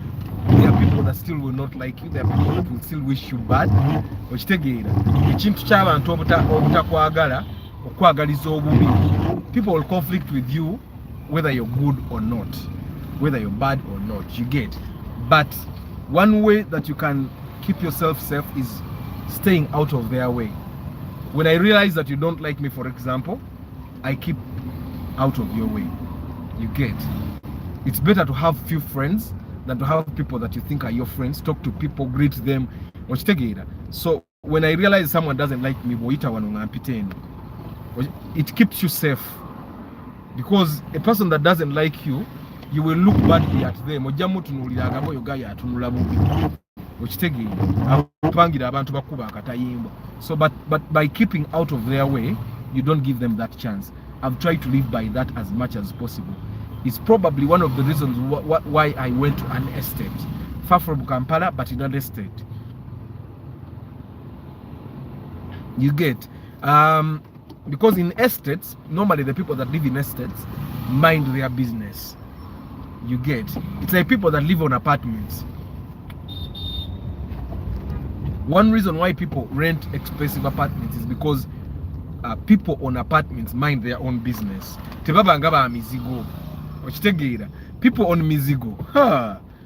There are people that still will not like you. There are people that will still wish you bad. People will conflict with you, whether you're good or not, whether you're bad or not. You get. But one way that you can keep yourself safe is staying out of their way. When I realize that you don't like me, for example, I keep out of your way. You get. It's better to have few friends than to have people that you think are your friends. Talk to people, greet them. So when I realize someone doesn't like me, it keeps you safe. Because a person that doesn't like you, you will look badly at them. So but by keeping out of their way, you don't give them that chance. I've tried to live by that as much as possible. It's probably one of the reasons why I went to an estate far from Kampala, but in an estate. You get because in estates, normally the people that live in estates mind their business. You get. It's like people that live on apartments. One reason why people rent expensive apartments is because people on apartments mind their own business. People on mizigo.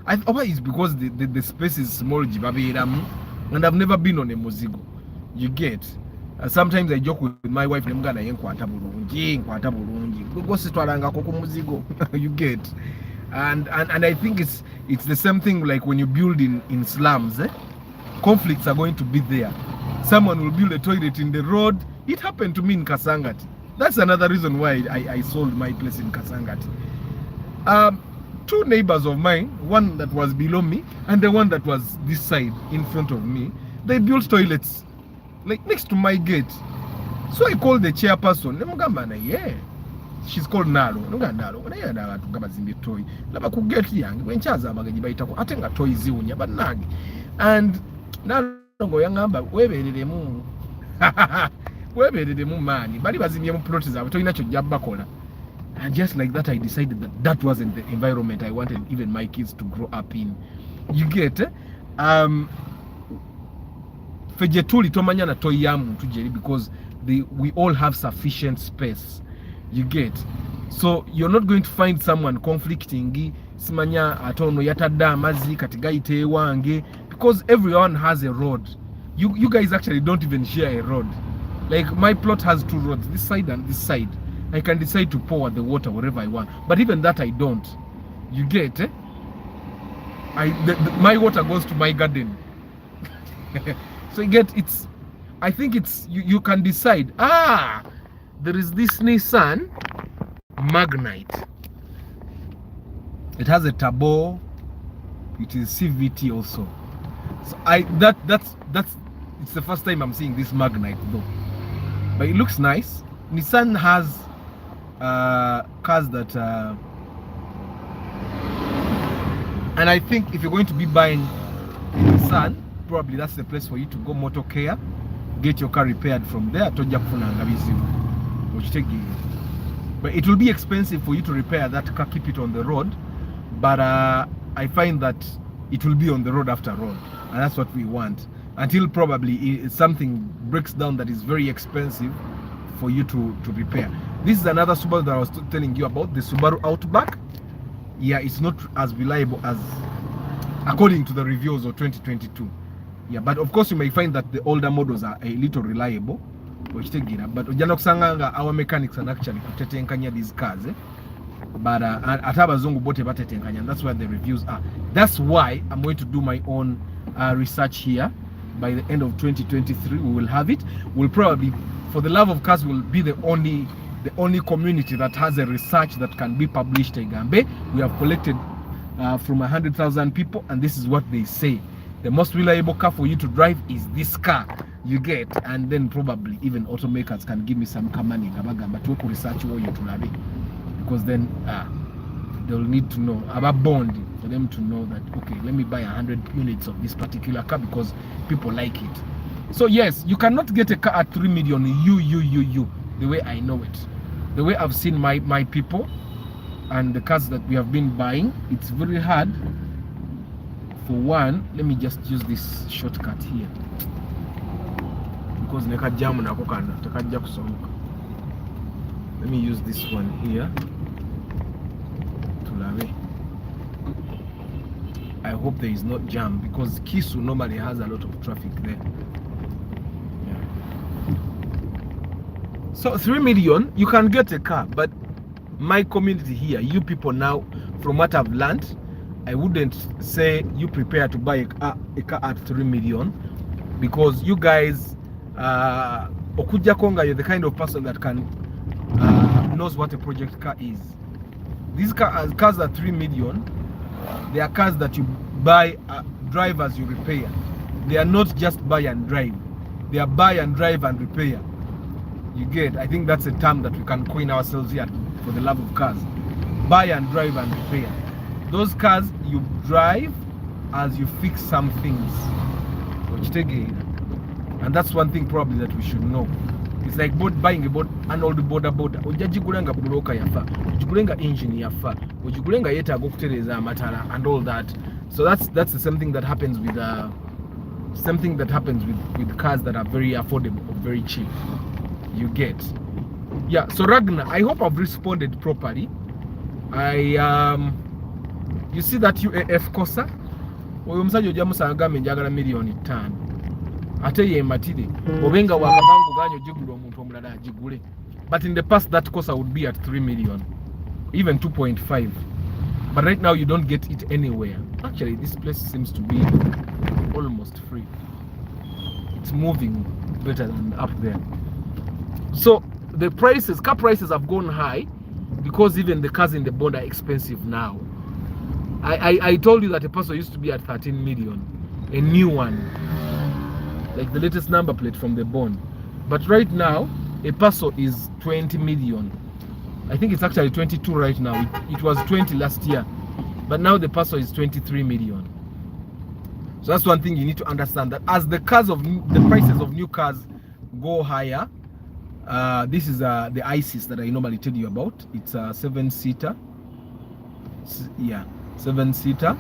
I thought it's because the space is small, and I've never been on a mozigo. You get. Sometimes I joke with my wife, you get. And I think it's the same thing like when you build in slums. Conflicts are going to be there. Someone will build a toilet in the road. It happened to me in Kasangati. That's another reason why I sold my place in Kasangati. Two neighbors of mine, one that was below me and the one that was this side in front of me, they built toilets like next to my gate. So I called the chairperson. Yeah. She's called Nalo. And Nalo yangamba webereremu. Webereremu mani. Bali bazimye mu plot zawe toyina kyo jabbakola. And just like that, I decided that wasn't the environment I wanted even my kids to grow up in. You get Fejetuli tomanya na toyamu tujeri because we all have sufficient space. You get. So you're not going to find someone conflicting simanya atono yatadda amazi katigaite wange because everyone has a road. You guys actually don't even share a road. Like my plot has two roads, this side and this side. I can decide to pour the water wherever I want, but even that I don't. You get. My water goes to my garden. So you get. I think it's you can decide. there is this Nissan Magnite. It has a turbo. It is CVT also. So that's it's the first time I'm seeing this Magnite though. But it looks nice. Nissan has cars that and I think if you're going to be buying Nissan, probably that's the place for you to go. Motor care, get your car repaired from there. But it will be expensive for you to repair that car, keep it on the road. But I find that it will be on the road after all, and that's what we want. Until probably something breaks down that is very expensive for you to repair. This is another Subaru that I was telling you about, the Subaru Outback. Yeah, it's not as reliable as according to the reviews of 2022. Yeah, but of course you may find that the older models are a little reliable. But our mechanics are actually kutetenkanya these cars. But that's where the reviews are. That's why I'm going to do my own research here. By the end of 2023 we will have it. We'll probably, for the love of cars, will be the only community that has a research that can be published in Gambe. We have collected from 100,000 people, and this is what they say: the most reliable car for you to drive is this car. You get, and then probably even automakers can give me some money to research what you to, because then they'll need to know about bond for them to know that, okay, let me buy 100 units of this particular car because people like it. So yes, you cannot get a car at 3 million the way I know it, the way I've seen my people and the cars that we have been buying. It's very hard. For one, let me just use this shortcut here because let me use this one here. I hope there is not jam because Kisu normally has a lot of traffic there. Yeah. So 3 million, you can get a car, but my community here, you people now, from what I've learned, I wouldn't say you prepare to buy a car at 3 million, because you guys, Okuja Konga, you're the kind of person that can knows what a project car is. These cars are 3 million. They are cars that you buy, drive as you repair. They are not just buy and drive. They are buy and drive and repair. You get? I think that's a term that we can coin ourselves here for the love of cars. Buy and drive and repair. Those cars you drive as you fix some things. And that's one thing probably that we should know. It's like buying an old boda. Ujajigulanga buloka yafa, ujigulenga engine yafa, ujigulenga yeta gokutereza amatara and all that. So that's the same thing that happens with with cars that are very affordable or very cheap. You get? Yeah. So Ragnar, I hope I've responded properly. You see that UAF kosa? Oyo musajja ojamusanga menjagala million 5. Ate ye matide obenga wakabangu ganyo jigula omuntu omulala ajigule. But in the past that kosa would be at 3 million, even 2.5. But right now you don't get it anywhere. Actually, this place seems to be almost free. It's moving better than up there. So the car prices have gone high because even the cars in the bond are expensive now. I told you that a Paso used to be at 13 million, a new one, like the latest number plate from the bond. But right now, a Paso is 20 million. I think it's actually 22 right now. It was 20 last year, but now the Paso is 23 million. So that's one thing you need to understand, that as the prices of new cars go higher, this is the ISIS that I normally tell you about. It's a 7-seater. Yeah, 7-seater.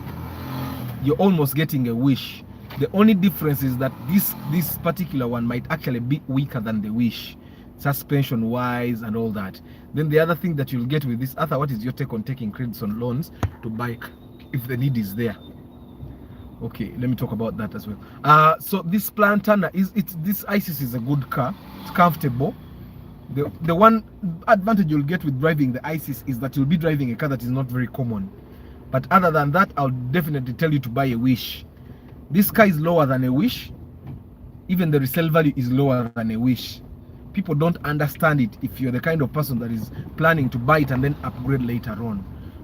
You're almost getting a Wish. The only difference is that this particular one might actually be weaker than the Wish, suspension wise and all that. Then the other thing that you'll get with this other, what is your take on taking credits on loans to buy if the need is there? Okay, let me talk about that as well. So this Plantana this ISIS is a good car. It's comfortable. The one advantage you'll get with driving the ISIS is that you'll be driving a car that is not very common. But other than that, I'll definitely tell you to buy a Wish. This car is lower than a Wish. Even the resale value is lower than a Wish. people don't understand it if you're the kind of person that is planning to buy it and then upgrade later on.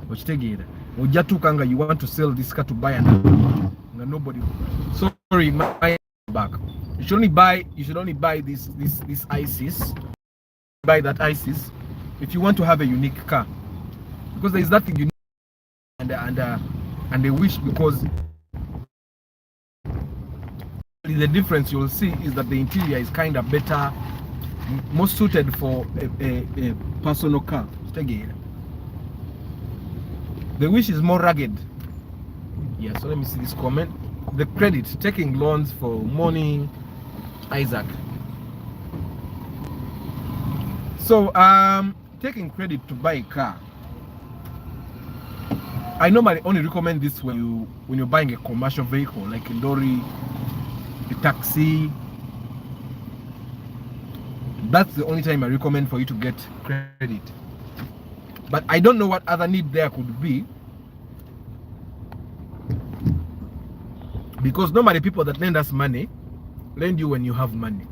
You want to sell this car to buy another one. Nobody. Sorry, my back. You should only buy this ISIS. Buy that ISIS if you want to have a unique car, because there is nothing unique and they wish, because the difference you'll see is that the interior is kind of better, more suited for a personal car. The wish is more rugged. Yeah, so let me see this comment. The credit, taking loans for morning, Isaac. So taking credit to buy a car, I normally only recommend this when you're buying a commercial vehicle like a lorry, a taxi. That's the only time I recommend for you to get credit. But I don't know what other need there could be, because normally people that lend us money lend you when you have money.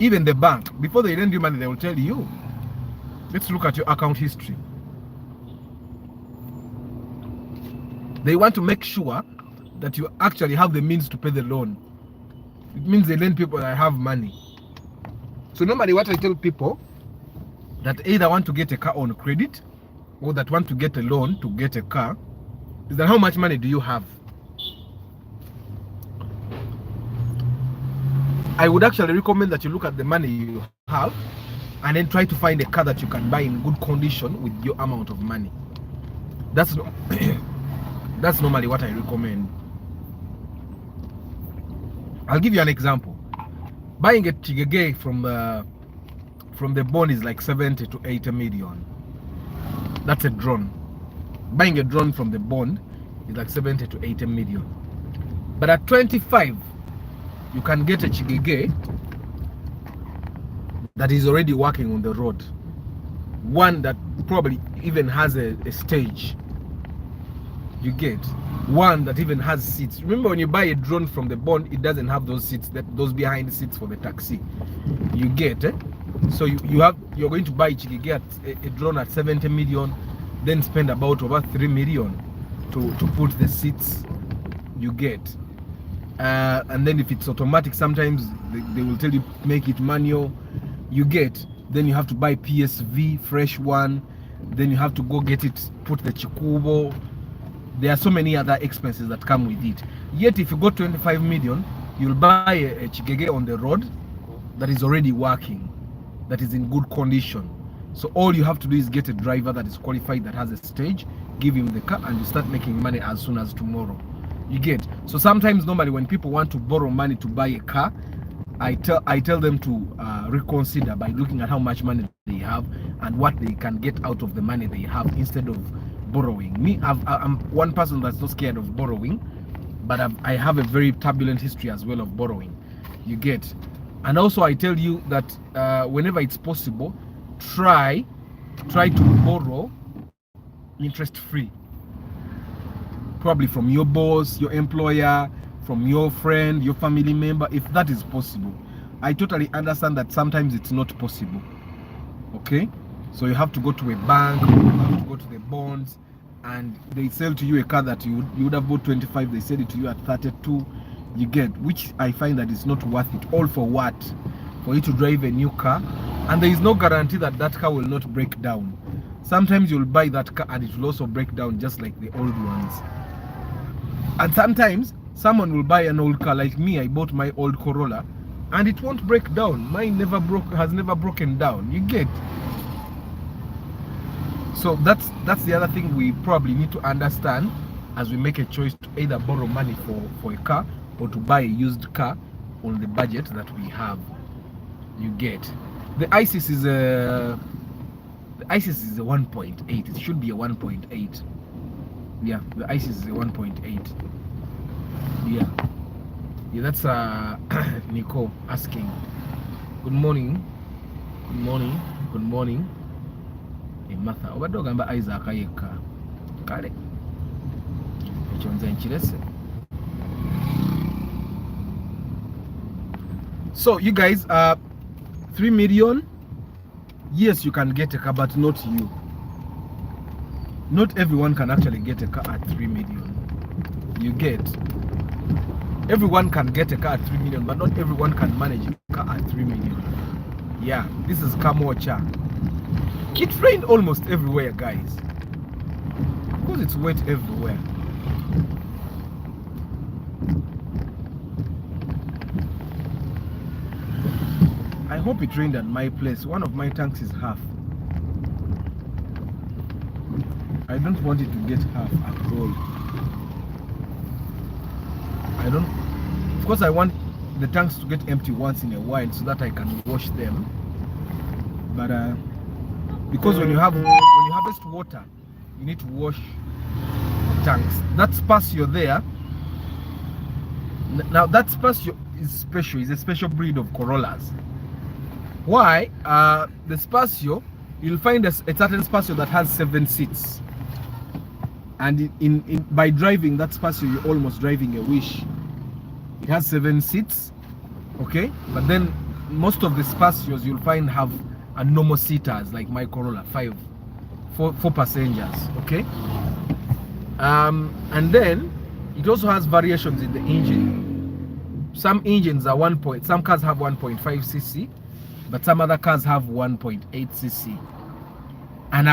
Even the bank, before they lend you money, they will tell you, let's look at your account history. They want to make sure that you actually have the means to pay the loan. It means they lend people that have money. So normally what I tell people that either want to get a car on credit or that want to get a loan to get a car is that how much money do you have? I would actually recommend that you look at the money you have and then try to find a car that you can buy in good condition with your amount of money. That's normally what I recommend. I'll give you an example. Buying a Chigege from the bond is like 70 to 80 million. That's a drone. Buying a drone from the bond is like 70 to 80 million. But at 25, you can get a Chigege that is already working on the road. One that probably even has a stage. You get one that even has seats. Remember, when you buy a drone from the bond, it doesn't have those seats, those behind the seats for the taxi. You get so you're going to buy Chigege a drone at 70 million, then spend about over 3 million to put the seats. You get and then if it's automatic, sometimes they will tell you make it manual. You get, then you have to buy PSV fresh one, then you have to go get it, put the chikubo. There are so many other expenses that come with it. Yet if you go 25 million, you'll buy a Chigege on the road that is already working, that is in good condition. So all you have to do is get a driver that is qualified, that has a stage, give him the car, and you start making money as soon as tomorrow. You get. So sometimes normally when people want to borrow money to buy a car, I tell them to reconsider by looking at how much money they have and what they can get out of the money they have instead of borrowing. Me, I'm one person that's not scared of borrowing, but I have a very turbulent history as well of borrowing. You get. And also I tell you that whenever it's possible, try to borrow interest free, probably from your boss, your employer, from your friend, your family member, if that is possible. I totally understand that sometimes it's not possible. Okay, so you have to go to a bank, you have to go to the bonds, and they sell to you a car that you would have bought 25, they sell it to you at 32. You get, which I find that it's not worth it. All for what? For you to drive a new car, and there is no guarantee that that car will not break down. Sometimes you'll buy that car and it will also break down just like the old ones. And sometimes someone will buy an old car, like me. I bought my old Corolla and it won't break down. Mine has never broken down. You get. So that's the other thing we probably need to understand as we make a choice to either borrow money for a car or to buy a used car on the budget that we have. You get. The ISIS is a 1.8. It should be a 1.8. Yeah, the ISIS is a 1.8. Yeah, that's Nicole asking. Good morning. Martha, obadogamba Isaac ayeka kale ekyo nze nkirese. So you guys, 3 million, yes, you can get a car, but not you. Not everyone can actually get a car at 3 million. You get? Everyone can get a car at 3 million, but not everyone can manage a car at 3 million. Yeah, this is Kamocha. It rained almost everywhere, guys. Because it's wet everywhere. I hope it rained at my place. One of my tanks is half. I don't want it to get half at all. I don't. Of course, I want the tanks to get empty once in a while so that I can wash them. But because when you harvest water, you need to wash tanks. That spatio there. Now that spatio is special. It's a special breed of Corollas. Why? The spatio, you'll find a certain spatio that has 7 seats. And by driving that spatio, you're almost driving a Wish. It has 7 seats, okay? But then most of the spacios you'll find have a normal seaters like my Corolla, 4 passengers, okay? And then it also has variations in the engine. Some engines are some cars have 1.5 cc, but some other cars have 1.8 cc. And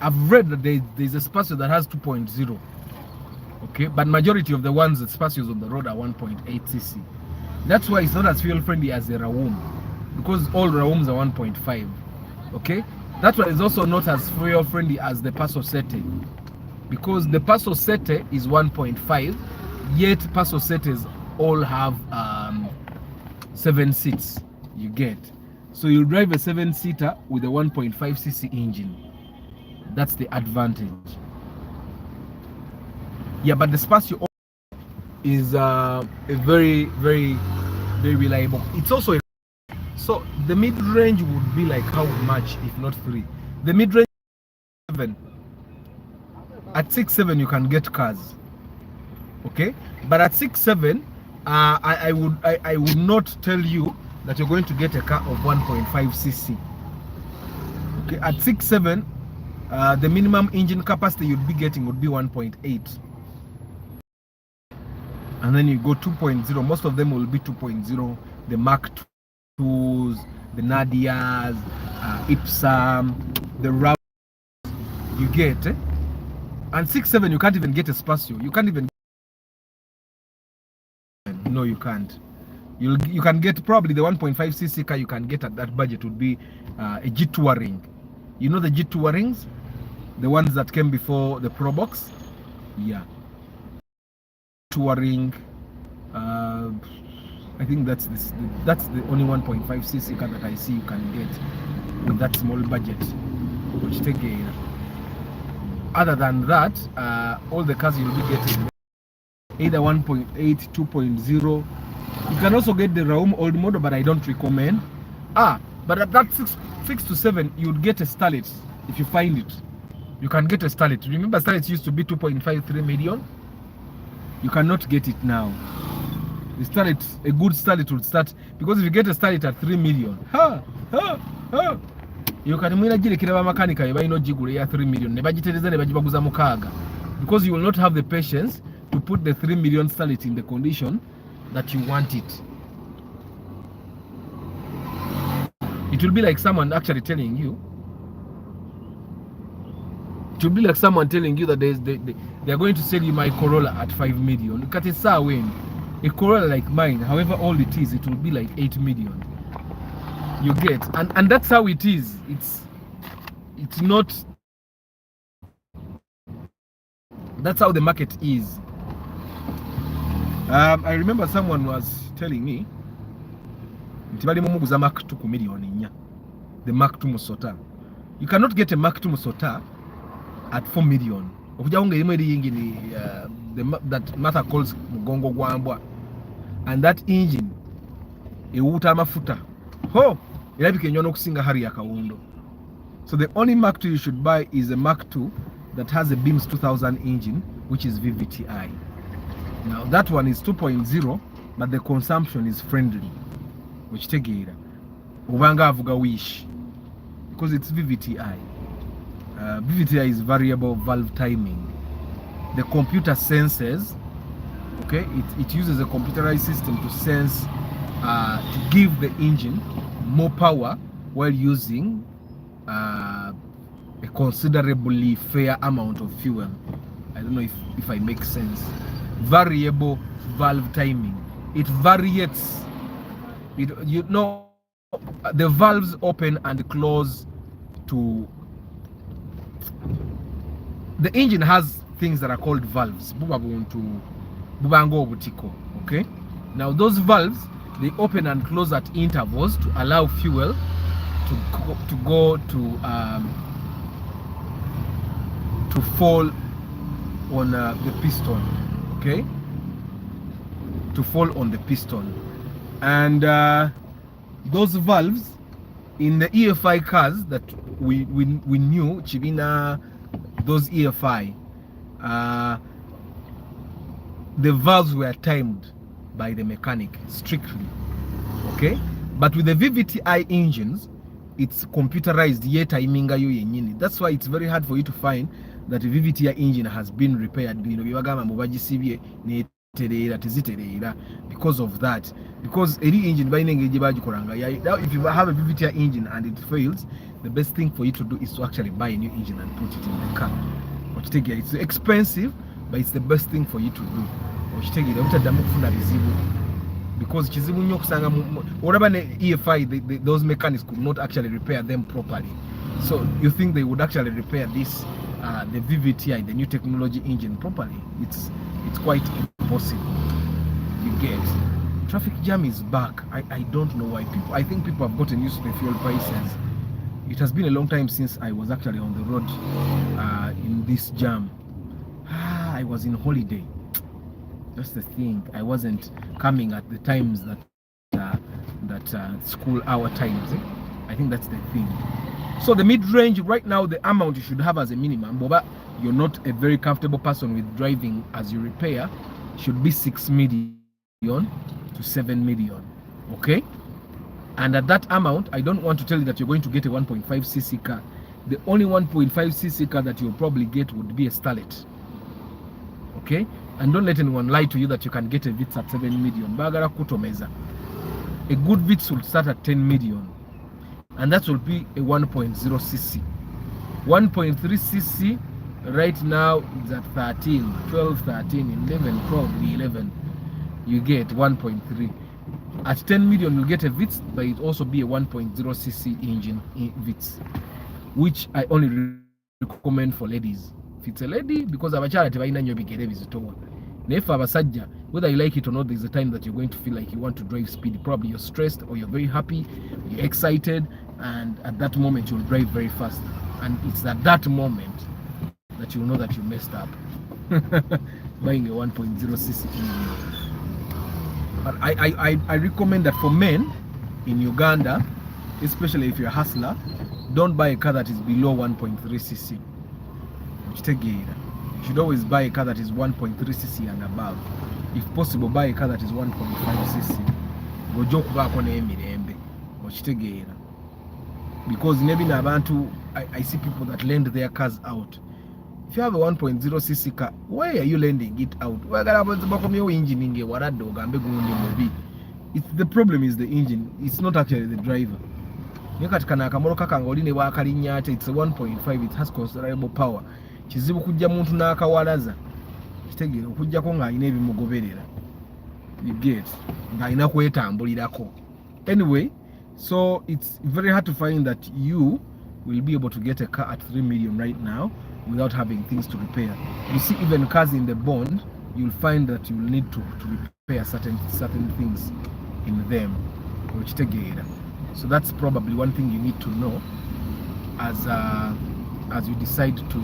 I've read that there's a spacio that has 2.0. Okay, but majority of the ones that spacios on the road are 1.8 cc. That's why it's not as fuel friendly as the Raum, because all Raums are 1.5. Okay, that's why it's also not as fuel friendly as the Passo Sete, because the Passo Sete is 1.5, yet Passo Setes all have 7 seats. You get, so you drive a 7-seater with a 1.5 cc engine. That's the advantage. Yeah, but the Spacio is a very, very, very reliable. It's also so the mid-range would be like how much, if not 3? The mid-range 7. At 6.7 you can get cars. Okay, but at 6.7 I would not tell you that you're going to get a car of 1.5 cc. Okay, at 6.7 the minimum engine capacity you'd be getting would be 1.8, and then you go 2.0. Most of them will be 2.0. The Mark IIs, the Nadias, Ipsam, the Rav. You get, and 6.7 you can't even get a Spacio. You can't even. No, you can't. You can get probably the 1.5 cc car you can get at that budget would be a G Touring. You know the G Tourings, the ones that came before the Pro Box. Yeah, Touring. I think that's the only 1.5 cc car that I see you can get with that small budget. Which take other than that, all the cars you'll be getting either 1.8, 2.0. You can also get the Raum old model, but I don't recommend. But at that 6 to 7, you'd get a Starlet if you find it. You can get a Starlet. Remember, Starlet used to be 2.5, 3 million. You cannot get it now. The Starlet, a good Starlet would start, because if you get a Starlet at 3 million, you can imagine a mechanic you buy no jigure 3 million. Because you will not have the patience to put the 3 million Starlet in the condition that you want it. It will be like someone actually telling you. It will be like someone telling you that they are going to sell you my Corolla at 5 million. Look at it, sir, when a Corolla like mine, however old it is, it will be like 8 million. You get, and that's how it is. It's not. That's how the market is. I remember someone was telling me the Mark II Musota. You cannot get a Mark II Musota at 4 million. That Martha calls Mugongo Gwambwa. And that engine, Ewuta Mafuta. So the only Mark II you should buy is a Mark II that has a Beams 2000 engine, which is VVTi. Now that one is 2.0, but the consumption is friendly. okitegeera obanga avuga wish because it's VVTI. VVTI is variable valve timing. The computer senses, okay, it uses a computerized system to sense, to give the engine more power while using a considerably fair amount of fuel. I don't know if I make sense. Variable valve timing. It varies. You know, the valves open and close to. The engine has things that are called valves. Okay. Now those valves, they open and close at intervals to allow fuel to go to fall on the piston. Okay. To fall on the piston, and those valves in the EFI cars that we knew, Chibina, those EFI, the valves were timed by the mechanic strictly, okay? But with the VVTI engines, it's computerized. That's why it's very hard for you to find that a VVTI engine has been repaired. Because of that, because any engine if you have a VVTI engine and it fails, the best thing for you to do is to actually buy a new engine and put it in the car. It's expensive, but it's the best thing for you to do. Because whatever EFI, those mechanics could not actually repair them properly. So you think they would actually repair this the VVTI, the new technology engine, properly? It's quite impossible. You get. Traffic jam is back. I don't know why. I think people have gotten used to the fuel prices. It has been a long time since I was actually on the road in this jam. I was in holiday. That's the thing. I wasn't coming at the times that school hour times. I think that's the thing. So the mid-range right now, the amount you should have as a minimum, but you're not a very comfortable person with driving as you repair, should be 6 million to 7 million. Okay? And at that amount, I don't want to tell you that you're going to get a 1.5cc car. The only 1.5cc car that you'll probably get would be a Starlet. Okay? And don't let anyone lie to you that you can get a Vitz at 7 million. Bagara kutomeza. A good Vitz will start at 10 million. And that will be a 1.0cc. 1.3cc right now is at 13, 12, 13, 11, probably 11. You get 1.3. At 10 million, you'll get a Vitz, but it also be a 1.0cc engine Vitz, which I only recommend for ladies. If it's a lady, because abachala tebaina nyo bigere bizitowa. Nefa abasajja, whether you like it or not, there's a time that you're going to feel like you want to drive speed. Probably you're stressed or you're very happy, you're excited, and at that moment you'll drive very fast. And it's at that moment that you'll know that you messed up. Buying a 1.0cc engine. But I recommend that for men in Uganda, especially if you're a hustler, don't buy a car that is below 1.3cc. You should always buy a car that is 1.3cc and above. If possible, buy a car that is 1.5cc. Because I see people that lend their cars out. If you have a 1.0cc car, why are you lending it out? The problem is the engine. It's not actually the driver. It's a 1.5. It has considerable power. Kizibu kujja muntu n'akawalaza. Kitegere okujjako ng'alina ebimugoberera. You get. Ng'alina kwetambulirako. Anyway, so it's very hard to find that you will be able to get a car at 3 million right now without having things to repair. You see, even cars in the bond, you'll find that you'll need to repair certain things in them. So that's probably one thing you need to know as you decide to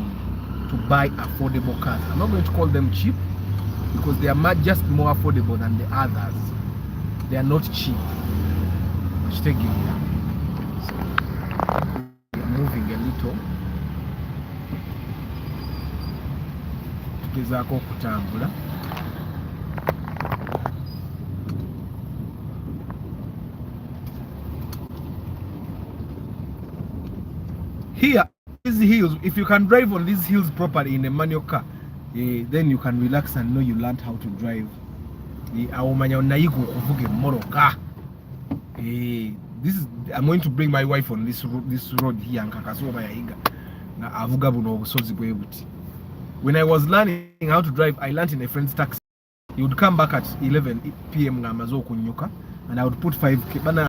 buy affordable cars. I'm not going to call them cheap because they are just more affordable than the others. They are not cheap. So we're moving a little. Tugezaako okutambula. Here, these hills, if you can drive on these hills properly in a manual car, then you can relax and know you learned how to drive. This is, I'm going to bring my wife on this road here. When I was learning how to drive, I learned in a friend's taxi. He would come back at 11 p.m. and I would put 5k.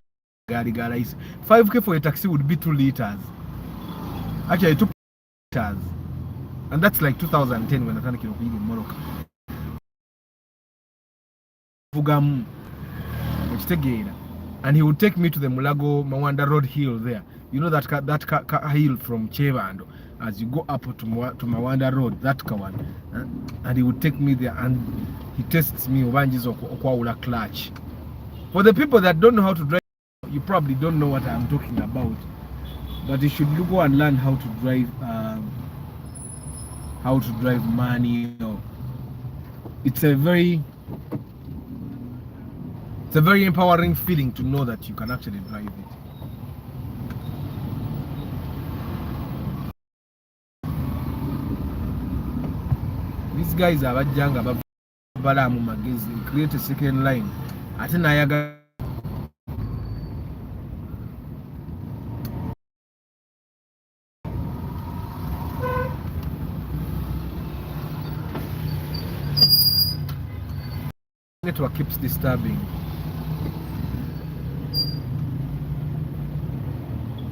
5k for a taxi would be 2 liters. Actually, 2 liters. And that's like 2010 when I started in Morocco. And he would take me to the Mulago Mawanda Road hill there. You know that hill from Chevando. As you go up to Mawanda Road, that one. And he would take me there and he tests me Okwawula clutch. For the people that don't know how to drive, you probably don't know what I'm talking about. But you should go and learn how to drive manual. It's a very empowering feeling to know that you can actually drive it. These guys are Bajanga Balamu Magazine, create a second line. At Nayaga. Network keeps disturbing.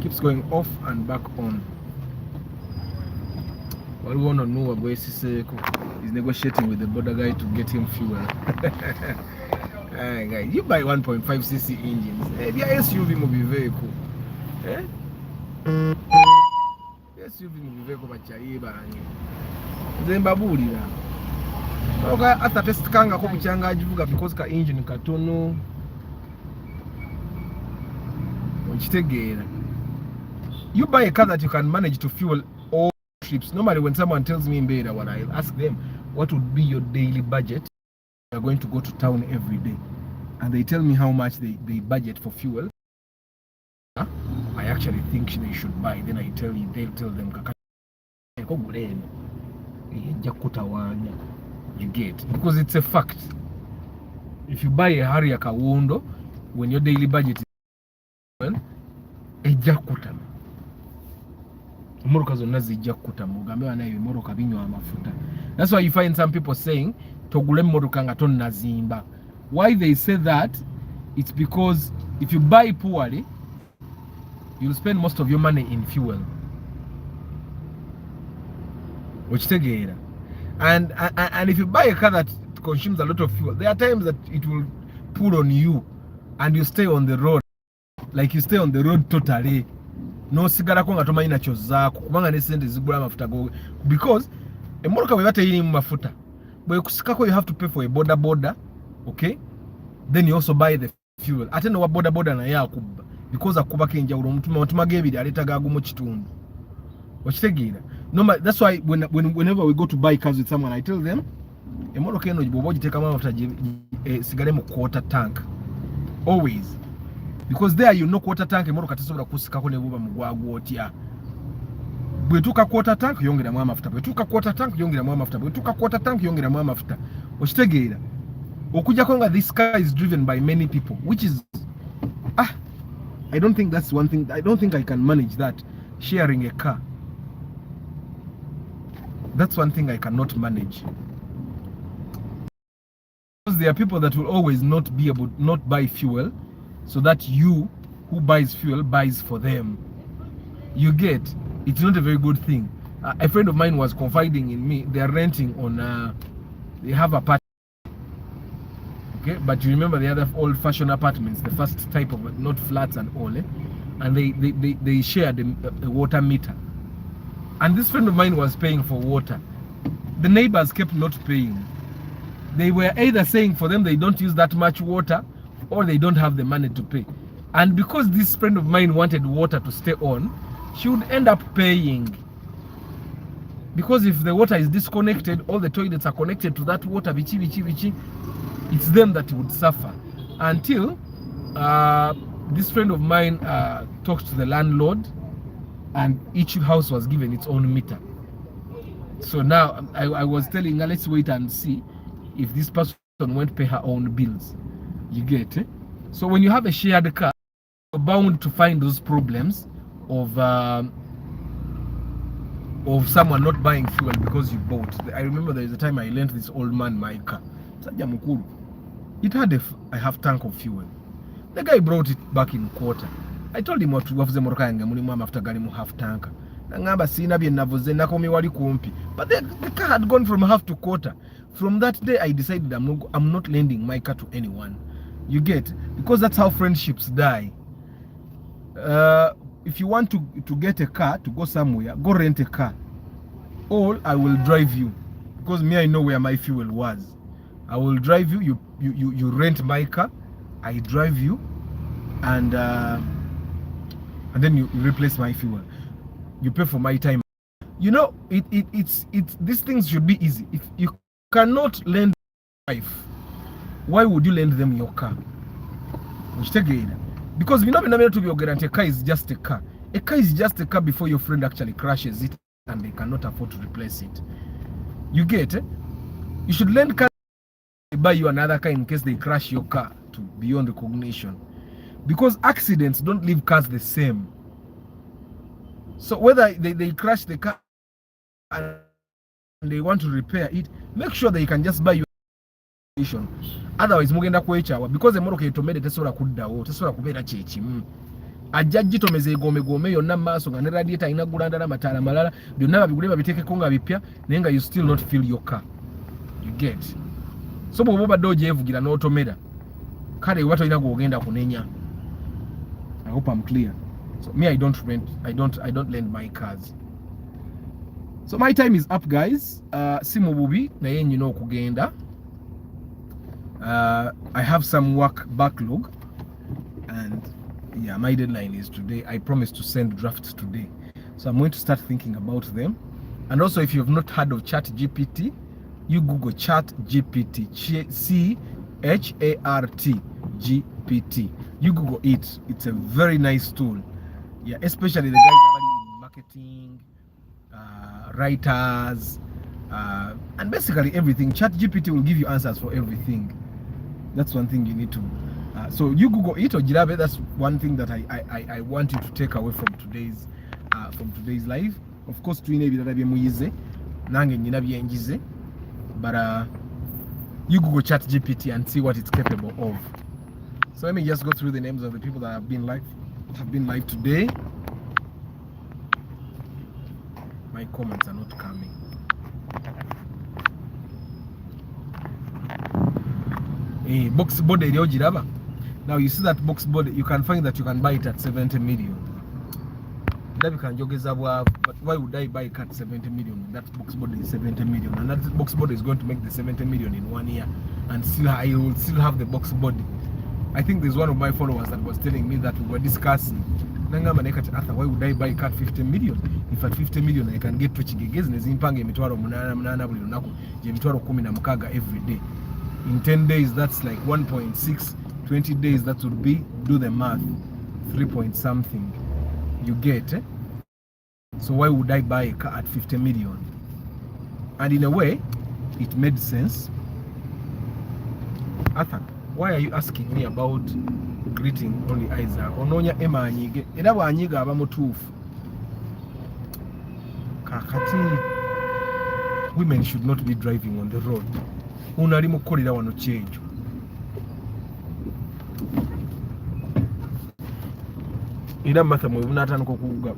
Keeps going off and back on. What we want to know about is negotiating with the border guy to get him fuel. Hey, guys, you buy 1.5cc engines. The SUV will be very cool. The SUV will be very cool. Zimbabwe. Okay, after test kanga ko kuchanga ajivuga because ka engine katono. You buy a car that you can manage to fuel all trips. Normally when someone tells me in Beda, what I'll ask them, what would be your daily budget? You're going to go to town every day. And they tell me how much they budget for fuel. I actually think they should buy. Then they'll tell them you get, because it's a fact. If you buy a Harrier Kawundo when your daily budget is ejakuta moroka zonna zijjakuta mugambe banayo moroka binywa amafuta. That's why you find some people saying togule moroka nga tonnazimba. Why they say that? It's because if you buy poorly, you'll spend most of your money in fuel. Ochitegeera. And if you buy a car that consumes a lot of fuel, there are times that it will pull on you and you stay on the road. Like you stay on the road totally. No sigara ko nga tomanyi na kyozzaako kubanga ne sente zigula amafuta go, because emmotoka bwe bateyirimu mafuta bwe kusikako you have to pay for a border, okay? Then you also buy the fuel. Ate no wa border naye akubba because akubako enjawulo omutuma g'ebiri aleeta gaago mu kitundu. Okitegeera? No, that's why whenever we go to buy cars with someone, I tell them emmotoka eno bw'oba ogiteekamu amafuta sigale mu quarter tank always. Because there you know quarter tank emmotoka tesobola kusikako ne buba mugwagu otya. Bwetuuka quarter tank yongeramu amafuta, bwetuuka quarter tank yongeramu amafuta, bwetuuka quarter tank yongeramu amafuta. Okitegeera? Okujjako nga this car is driven by many people, which is I don't think that's one thing. I don't think I can manage that, sharing a car. That's one thing I cannot manage. Because there are people that will always not buy fuel, so that you who buys fuel buys for them. You get, it's not a very good thing. A friend of mine was confiding in me. They are renting on they have apartments, okay, but you remember the other old-fashioned apartments, the first type of, not flats and all, and they shared a water meter. And this friend of mine was paying for water. The neighbors kept not paying. They were either saying for them they don't use that much water, or they don't have the money to pay. And because this friend of mine wanted water to stay on, she would end up paying. Because if the water is disconnected, all the toilets are connected to that water, it's them that would suffer. Until this friend of mine talked to the landlord, and each house was given its own meter. So now I was telling her, let's wait and see if this person won't pay her own bills. You get it? So when you have a shared car, you're bound to find those problems of someone not buying fuel because you bought. I remember there is a time I lent this old man my car. It had a half tank of fuel. The guy brought it back in quarter. I told him what was the motoka yange mulimu after galimu half tank. Ngamba sina bye navuze nakomi wali kumpi. But the car had gone from half to quarter. From that day I decided I'm not lending my car to anyone. You get? Because that's how friendships die. If you want to get a car to go somewhere, go rent a car. Or I will drive you. Because me, I know where my fuel was. I will drive you. You rent my car. I drive you, and then you replace my fuel. You pay for my time. You know, it's these things should be easy. If you cannot lend life, why would you lend them your car? Because we know to be guarantee a car is just a car. A car is just a car before your friend actually crashes it and they cannot afford to replace it. You get it? You should lend car, buy you another car in case they crash your car to beyond recognition. Because accidents don't leave cars the same. So whether they crash the car and they want to repair it, make sure that you can just buy you. Otherwise mugenda kwechawa because emotoka etomede tesobola kuddawo tesobola kubeera kyekimu ajja gitomeze egomegome yonna maaso nga ne radiator ina gulanda n'amataala malala byonna babigule babiteekeko nga bipya naye nga you still not feel your car. You get? So bw'oba obadde ogyevugira n'otomera kale oba tolina gw'ogenda kunenya. I hope I'm clear. So me, I don't lend my cars. So my time is up, guys. Si mu bubi naye nyina okugenda. I have some work backlog, and yeah, my deadline is today. I promised to send drafts today, so I'm going to start thinking about them. And also, if you have not heard of Chat GPT, you Google Chat GPT, CHART GPT. You Google it. It's a very nice tool. Yeah, especially the guys are in marketing, writers, and basically everything. Chat GPT will give you answers for everything. That's one thing you need to. So you Google it or Jirabe. That's one thing that I want you to take away from today's live. Of course, tuine bidarabe muyize, nange nyina byenjize, but you Google Chat GPT and see what it's capable of. So let me just go through the names of the people that have been live today. My comments are not coming. Box body Jiraba. Now you see that box body, you can find that you can buy it at 70 million. That you can jogeza, but why would I buy it at 70 million? That box body is 70 million, and that box body is going to make the 70 million in 1 year, and I will still have the box body. I think there's one of my followers that was telling me that we were discussing. Why would I buy cat 50 million? If at 50 million I can get twitchigegezi nezimpanga emitwalo 8 buli lunaku je emitwalo 16 every day. In 10 days that's like 1.6. 20 days that would be, do the math, 3 point something. You get it? So why would I buy a car at 50 million? And in a way, it made sense. Arthur, why are you asking me about greeting only Isaac? Ononya ema anyige. Era bwanyiga aba mutuufu. Kakati, women should not be driving on the road. Unali mukolera wano kyejo. Ida matha mwe unatandika okuga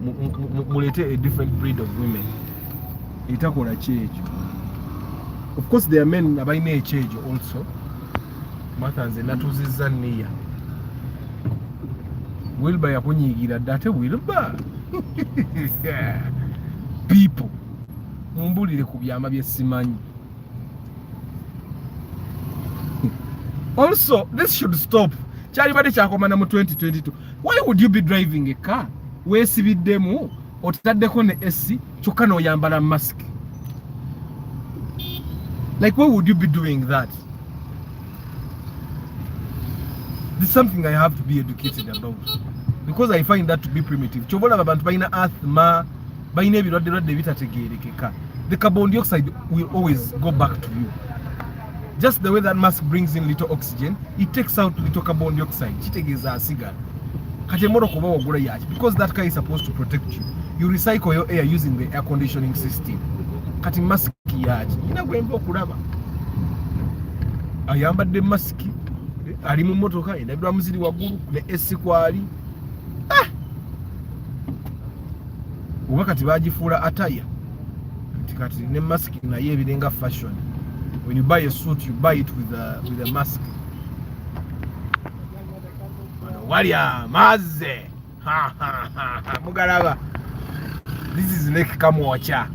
mulete a different breed of women. Itakola kyejo. Of course there are men abayina ekyejo also. Matha nze natuzizza nniya. Wilba yakunyigira date Wilba. People. Mumbulire ku byama byesimanyi. Also, this should stop. Chali bade chakomana mu 2022. Why would you be driving a car? Weesibiddemu otataddeko ne AC kyokka n'oyambala mask. Like, why would you be doing that? This is something I have to be educated about. because I find that to be primitive. Chobola abantu baina asthma, baina ebirwadde bitategeerekeka. The carbon dioxide will always go back to you. Just the way that mask brings in little oxygen, it takes out little carbon dioxide. Kitegeeza asigala. Kati emmotoka oba wagula yaki, because that car is supposed to protect you. You recycle your air using the air conditioning system. Kati mask yaki, inagwemba okulaba. Ayambadde mask, ali mu mmotoka, endabirwa muziri waggulu, ne AC kwali. Oba kati bagifuula attire. Kati ne mask naye ebirenga fashion. When you buy a suit, you buy it with a mask. Walia maze. Ha ha ha. Mugaraba. This is Lake Kamwacha.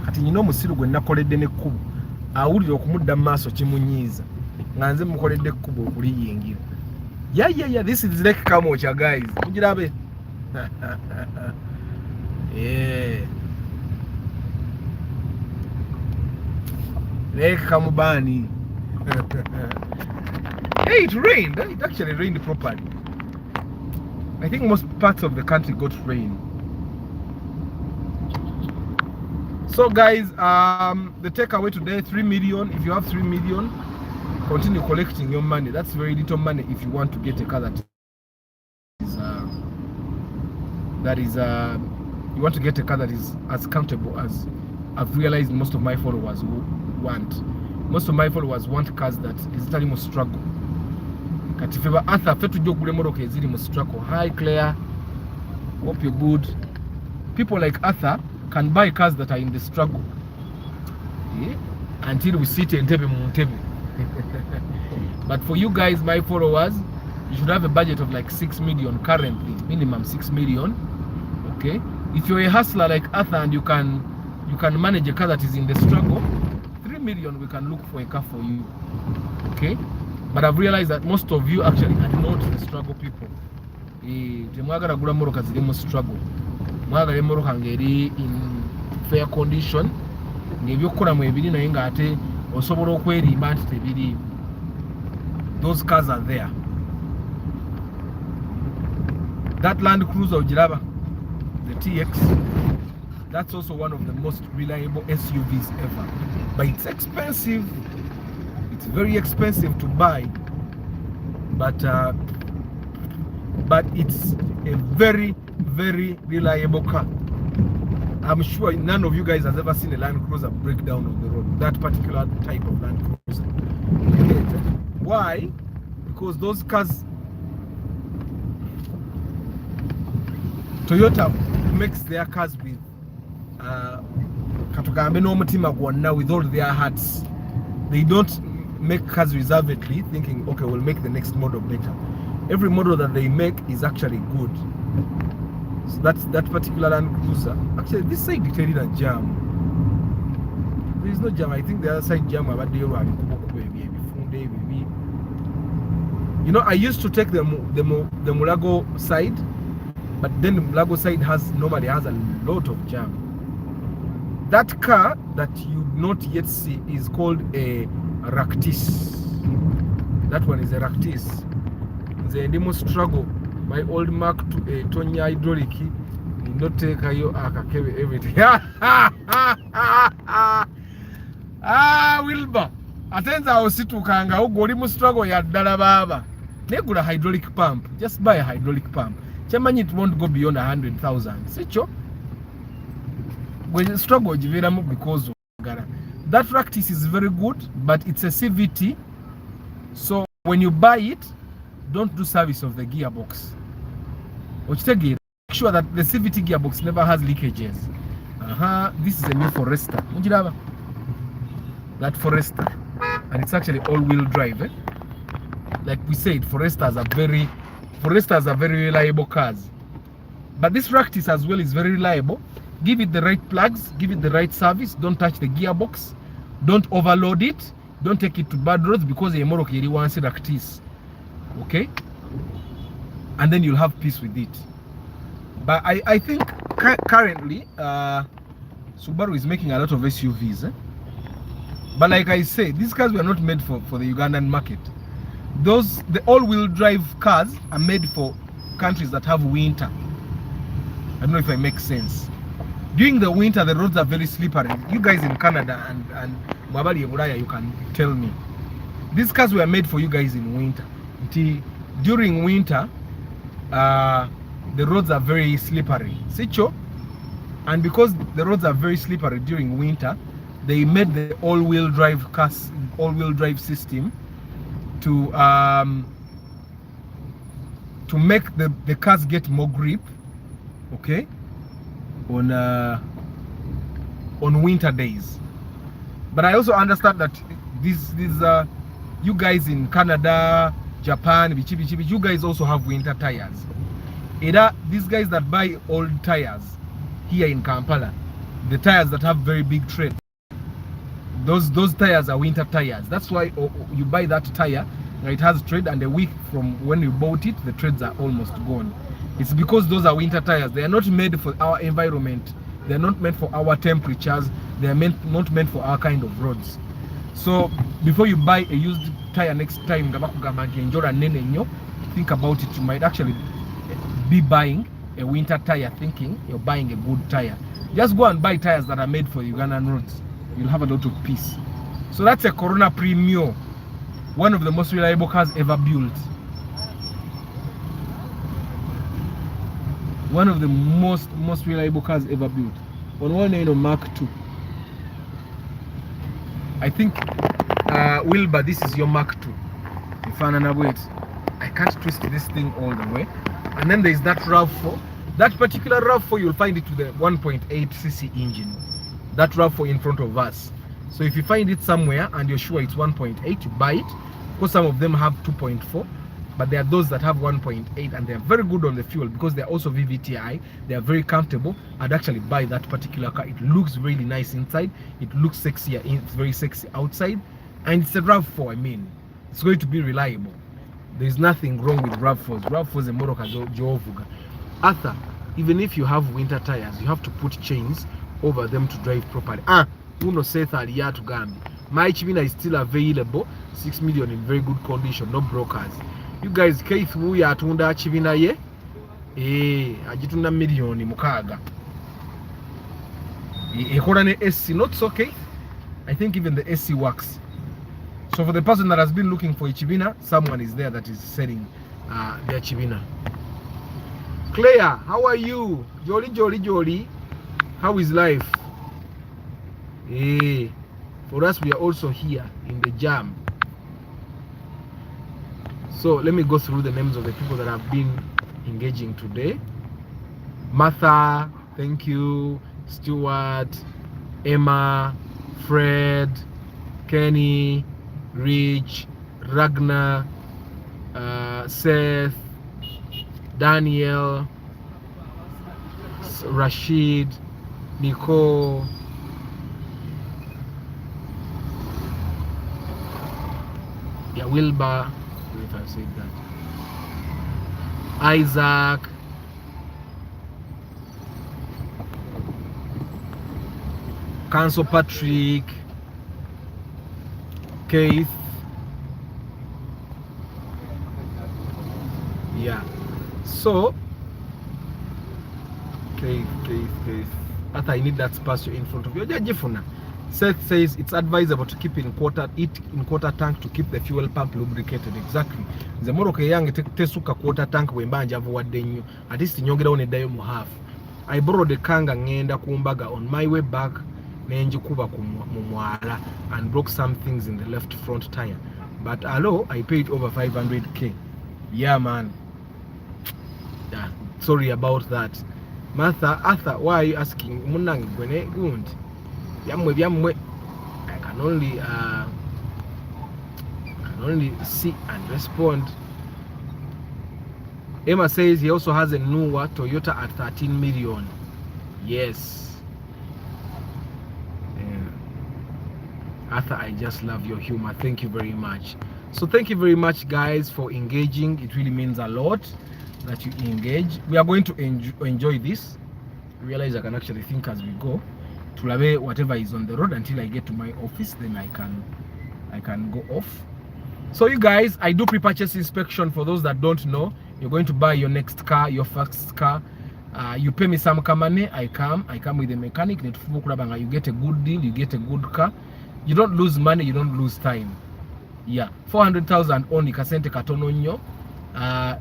Kati nyino musiru gwe nakoledde ne kubu. Awulira okumudda maaso kimunyiiza. Nga nze mukoledde kubu okuliyingira. Yeah, this is Lake Kamwacha, guys. Mugirabe. Yeah. Lake Kamubani. Hey, it rained. It actually rained properly. I think most parts of the country got rain. So guys, the takeaway today, 3 million. If you have 3 million, continue collecting your money. That's very little money if you want to get a car you want to get a car that is as comfortable as I've realized most of my followers want. Most of my followers want cars that is literally more struggle. Kati feba Arthur fetu jogule modoka ezili mu struggle. Hi Claire, hope you're good. People like Arthur can buy cars that are in the struggle, yeah? Until we sit and tebe mu ntebe. But for you guys, my followers, you should have a budget of like 6 million currently, minimum 6 million. Okay, if you're a hustler like Arthur and you can manage a car that is in the struggle, 3 million we can look for a car for you. Okay, but I've realized that most of you actually are not the struggle people. Temwagala gula motoka ziri mu struggle, mwagala motoka ngeri in fair condition, ng'ebyokukola mu ebiri naye nga ate osobola okwerimba nti tebiri. Those cars are there. That Land Cruiser ojiraba, the TX, that's also one of the most reliable SUVs ever. But it's expensive. It's very expensive to buy. But it's a very, very reliable car. I'm sure none of you guys has ever seen a Land Cruiser break down on the road. That particular type of Land Cruiser. Why? Because those cars, Toyota makes their cars with with all their hearts. They don't make cars reservedly thinking, okay, we'll make the next model better. Every model that they make is actually good. So that's that particular Land Cruiser. Actually, this side detailed a jam. There is no jam. I think the other side jam about the you know, I used to take the Mulago side, but then the Mulago side normally has a lot of jam. That car that you not yet see is called a Ractis. That one is a Ractis. The demo struggle. My old Mark to a Tonya hydraulic. Not take you everything. Wilbur. Atenza ositu kanga ugoli mu struggle ya ddala baba. Negula hydraulic pump. Just buy a hydraulic pump. Chamanyi it won't go beyond 100,000. Sicho? When you struggle because of that practice is very good, but it's a CVT. So when you buy it, don't do service of the gearbox. Make sure that the CVT gearbox never has leakages. This is a new Forester. That Forester. And it's actually all-wheel drive. Like we said, Foresters are very reliable cars. But this practice as well is very reliable. Give it the right plugs, give it the right service. Don't touch the gearbox. Don't overload it. Don't take it to bad roads because a motor really wants it like this. Okay? And then you'll have peace with it. But I think currently Subaru is making a lot of SUVs. But like I say, these cars were not made for the Ugandan market. the all-wheel drive cars are made for countries that have winter. I don't know if I make sense. During the winter, the roads are very slippery. You guys in Canada and Mabali Buraya, you can tell me. These cars were made for you guys in winter. During winter, the roads are very slippery. Sicho? And because the roads are very slippery during winter, they made the all-wheel drive system to make the cars get more grip, okay, on winter days. But I also understand that these you guys in Canada, Japan, you guys also have winter tires. Either these guys that buy old tires here in Kampala, the tires that have very big tread, those tires are winter tires. That's why you buy that tire, it has tread, and a week from when you bought it, the treads are almost gone. It's because those are winter tires. They are not made for our environment. They are not meant for our temperatures. They are not meant for our kind of roads. So before you buy a used tire next time, think about it. You might actually be buying a winter tire thinking you're buying a good tire. Just go and buy tires that are made for Ugandan roads. You'll have a lot of peace. So that's a Corona Premium, one of the most reliable cars ever built. One of the most reliable cars ever built. On one end of Mark II. I think Wilbur, this is your Mark II. If I can't twist this thing all the way. And then there's that RAV4. That particular RAV4, you'll find it with the 1.8cc engine. That RAV4 in front of us. So if you find it somewhere and you're sure it's 1.8, you buy it. Because some of them have 2.4. But there are those that have 1.8, and they're very good on the fuel because they're also VVTi. They are very comfortable. I'd actually buy that particular car. It looks really nice inside. It looks sexier. It's very sexy outside. And it's a RAV4, I mean. It's going to be reliable. There's nothing wrong with RAV4s. RAV4s are Moroka Jovuga. Arthur, even if you have winter tires, you have to put chains over them to drive properly. Uno Seth Aliya to Gambi. My Chivina is still available. 6 million in very good condition. No brokers. You guys, Keith Wuya Tunda Chivina ye? Ajitunda million mukaga. Ekorane SC, not so Keith. I think even the SC works. So for the person that has been looking for a Chivina, someone is there that is selling their Chivina. Claire, how are you? Jolly. How is life? For us, we are also here in the jam. So let me go through the names of the people that have been engaging today. Martha, thank you. Stuart, Emma, Fred, Kenny, Rich, Ragnar, Seth, Daniel, Rashid, Nicole, Wilbur, if I said that, Isaac, Council Patrick, Keith, so Keith. After I need that spatula in front of you. Seth says it's advisable to keep it in quarter tank to keep the fuel pump lubricated. Exactly. The Morocco young tesuka quarter tank wembanja wadde nnyo. At least nyongera oneddayo mu half. I borrowed a kanga ngenda kumbaga on my way back nenjikuba mu mwala and broke some things in the left front tire. But hello, I paid over 500k. Yeah, man. Yeah, sorry about that. Martha, Arthur, why are you asking? Munangi gwene gund. Byamwe. I can only see and respond. Emma says he also has a newer Toyota at 13 million. Yes. Arthur, I just love your humor. Thank you very much. So thank you very much, guys, for engaging. It really means a lot that you engage. We are going to enjoy this. Realize I can actually think as we go. To whatever is on the road until I get to my office, then I can go off. So you guys, I do pre-purchase inspection. For those that don't know, you're going to buy your next car, your first car. You pay me some money. I come with a mechanic. You get a good deal. You get a good car. You don't lose money. You don't lose time. Yeah, 400,000 only kasente katono nnyo.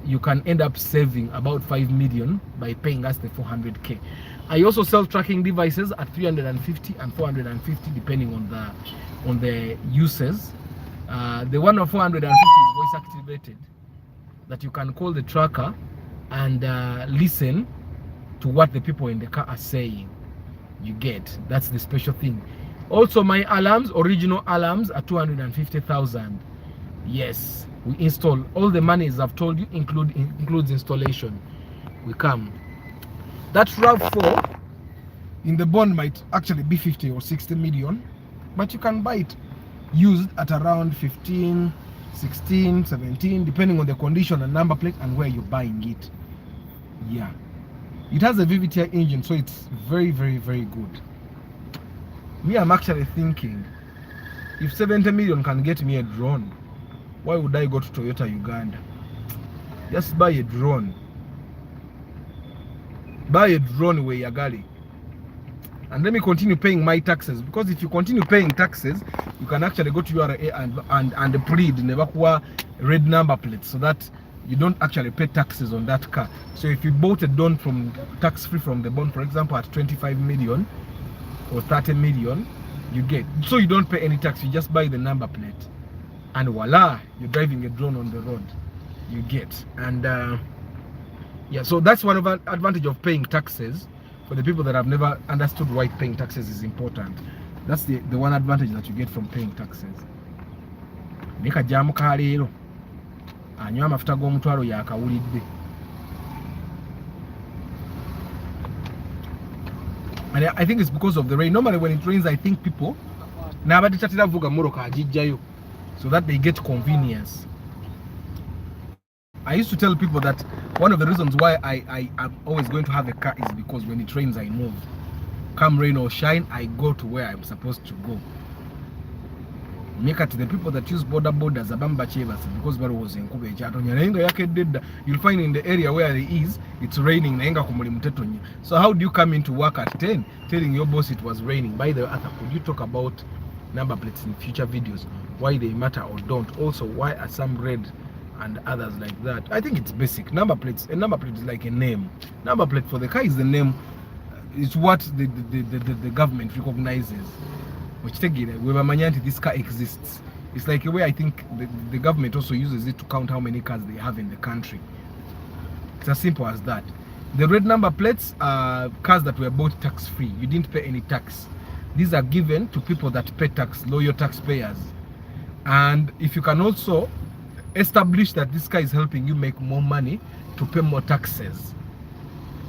You can end up saving about 5 million by paying us the 400k. I also sell tracking devices at 350 and 450 depending on the uses. The one of 450 is voice activated, that you can call the tracker and listen to what the people in the car are saying. You get, that's the special thing. Also my alarms, original alarms, are 250,000. Yes, we install. All the monies I've told you includes installation. We come. That RAV4 in the bond might actually be 50 or 60 million, but you can buy it used at around 15, 16, 17, depending on the condition and number plate and where you're buying it. Yeah, it has a VVTi engine, so it's very, very, very good. Me, I'm actually thinking, if 70 million can get me a drone, why would I go to Toyota Uganda? Just buy a drone. Buy a drone where you're going. And let me continue paying my taxes, because if you continue paying taxes, you can actually go to URA and plead Nebakwa red number plate, so that you don't actually pay taxes on that car. So if you bought a drone from tax free from the bond, for example, at 25 million or 30 million, you get, so you don't pay any tax, you just buy the number plate, and voila, you're driving a drone on the road. You get. And yeah, so that's one of the advantage of paying taxes. For the people that have never understood why paying taxes is important, that's the one advantage that you get from paying taxes. Nika jamu kalero anywa amafuta g'omutwalo yakawulidde. And I think it's because of the rain. Normally when it rains, I think people nabaditatira vuga moroka ajijjayo, so that they get convenience. I used to tell people that one of the reasons why I am always going to have a car is because when it rains, I move. Come rain or shine, I go to where I'm supposed to go. Make it to the people that use borders, because there was in Kube, you'll find in the area where it is, it's raining. So how do you come into work at 10 telling your boss it was raining? By the way, could you talk about number plates in future videos, why they matter or don't? Also, why are some red and others like that? I think it's basic. Number plates, a number plate is like a name. Number plate for the car is the name. It's what the government recognizes. Which take it, this car exists. It's like a way I think the government also uses it to count how many cars they have in the country. It's as simple as that. The red number plates are cars that were bought tax free. You didn't pay any tax. These are given to people that pay tax, loyal taxpayers. And if you can also establish that this car is helping you make more money to pay more taxes,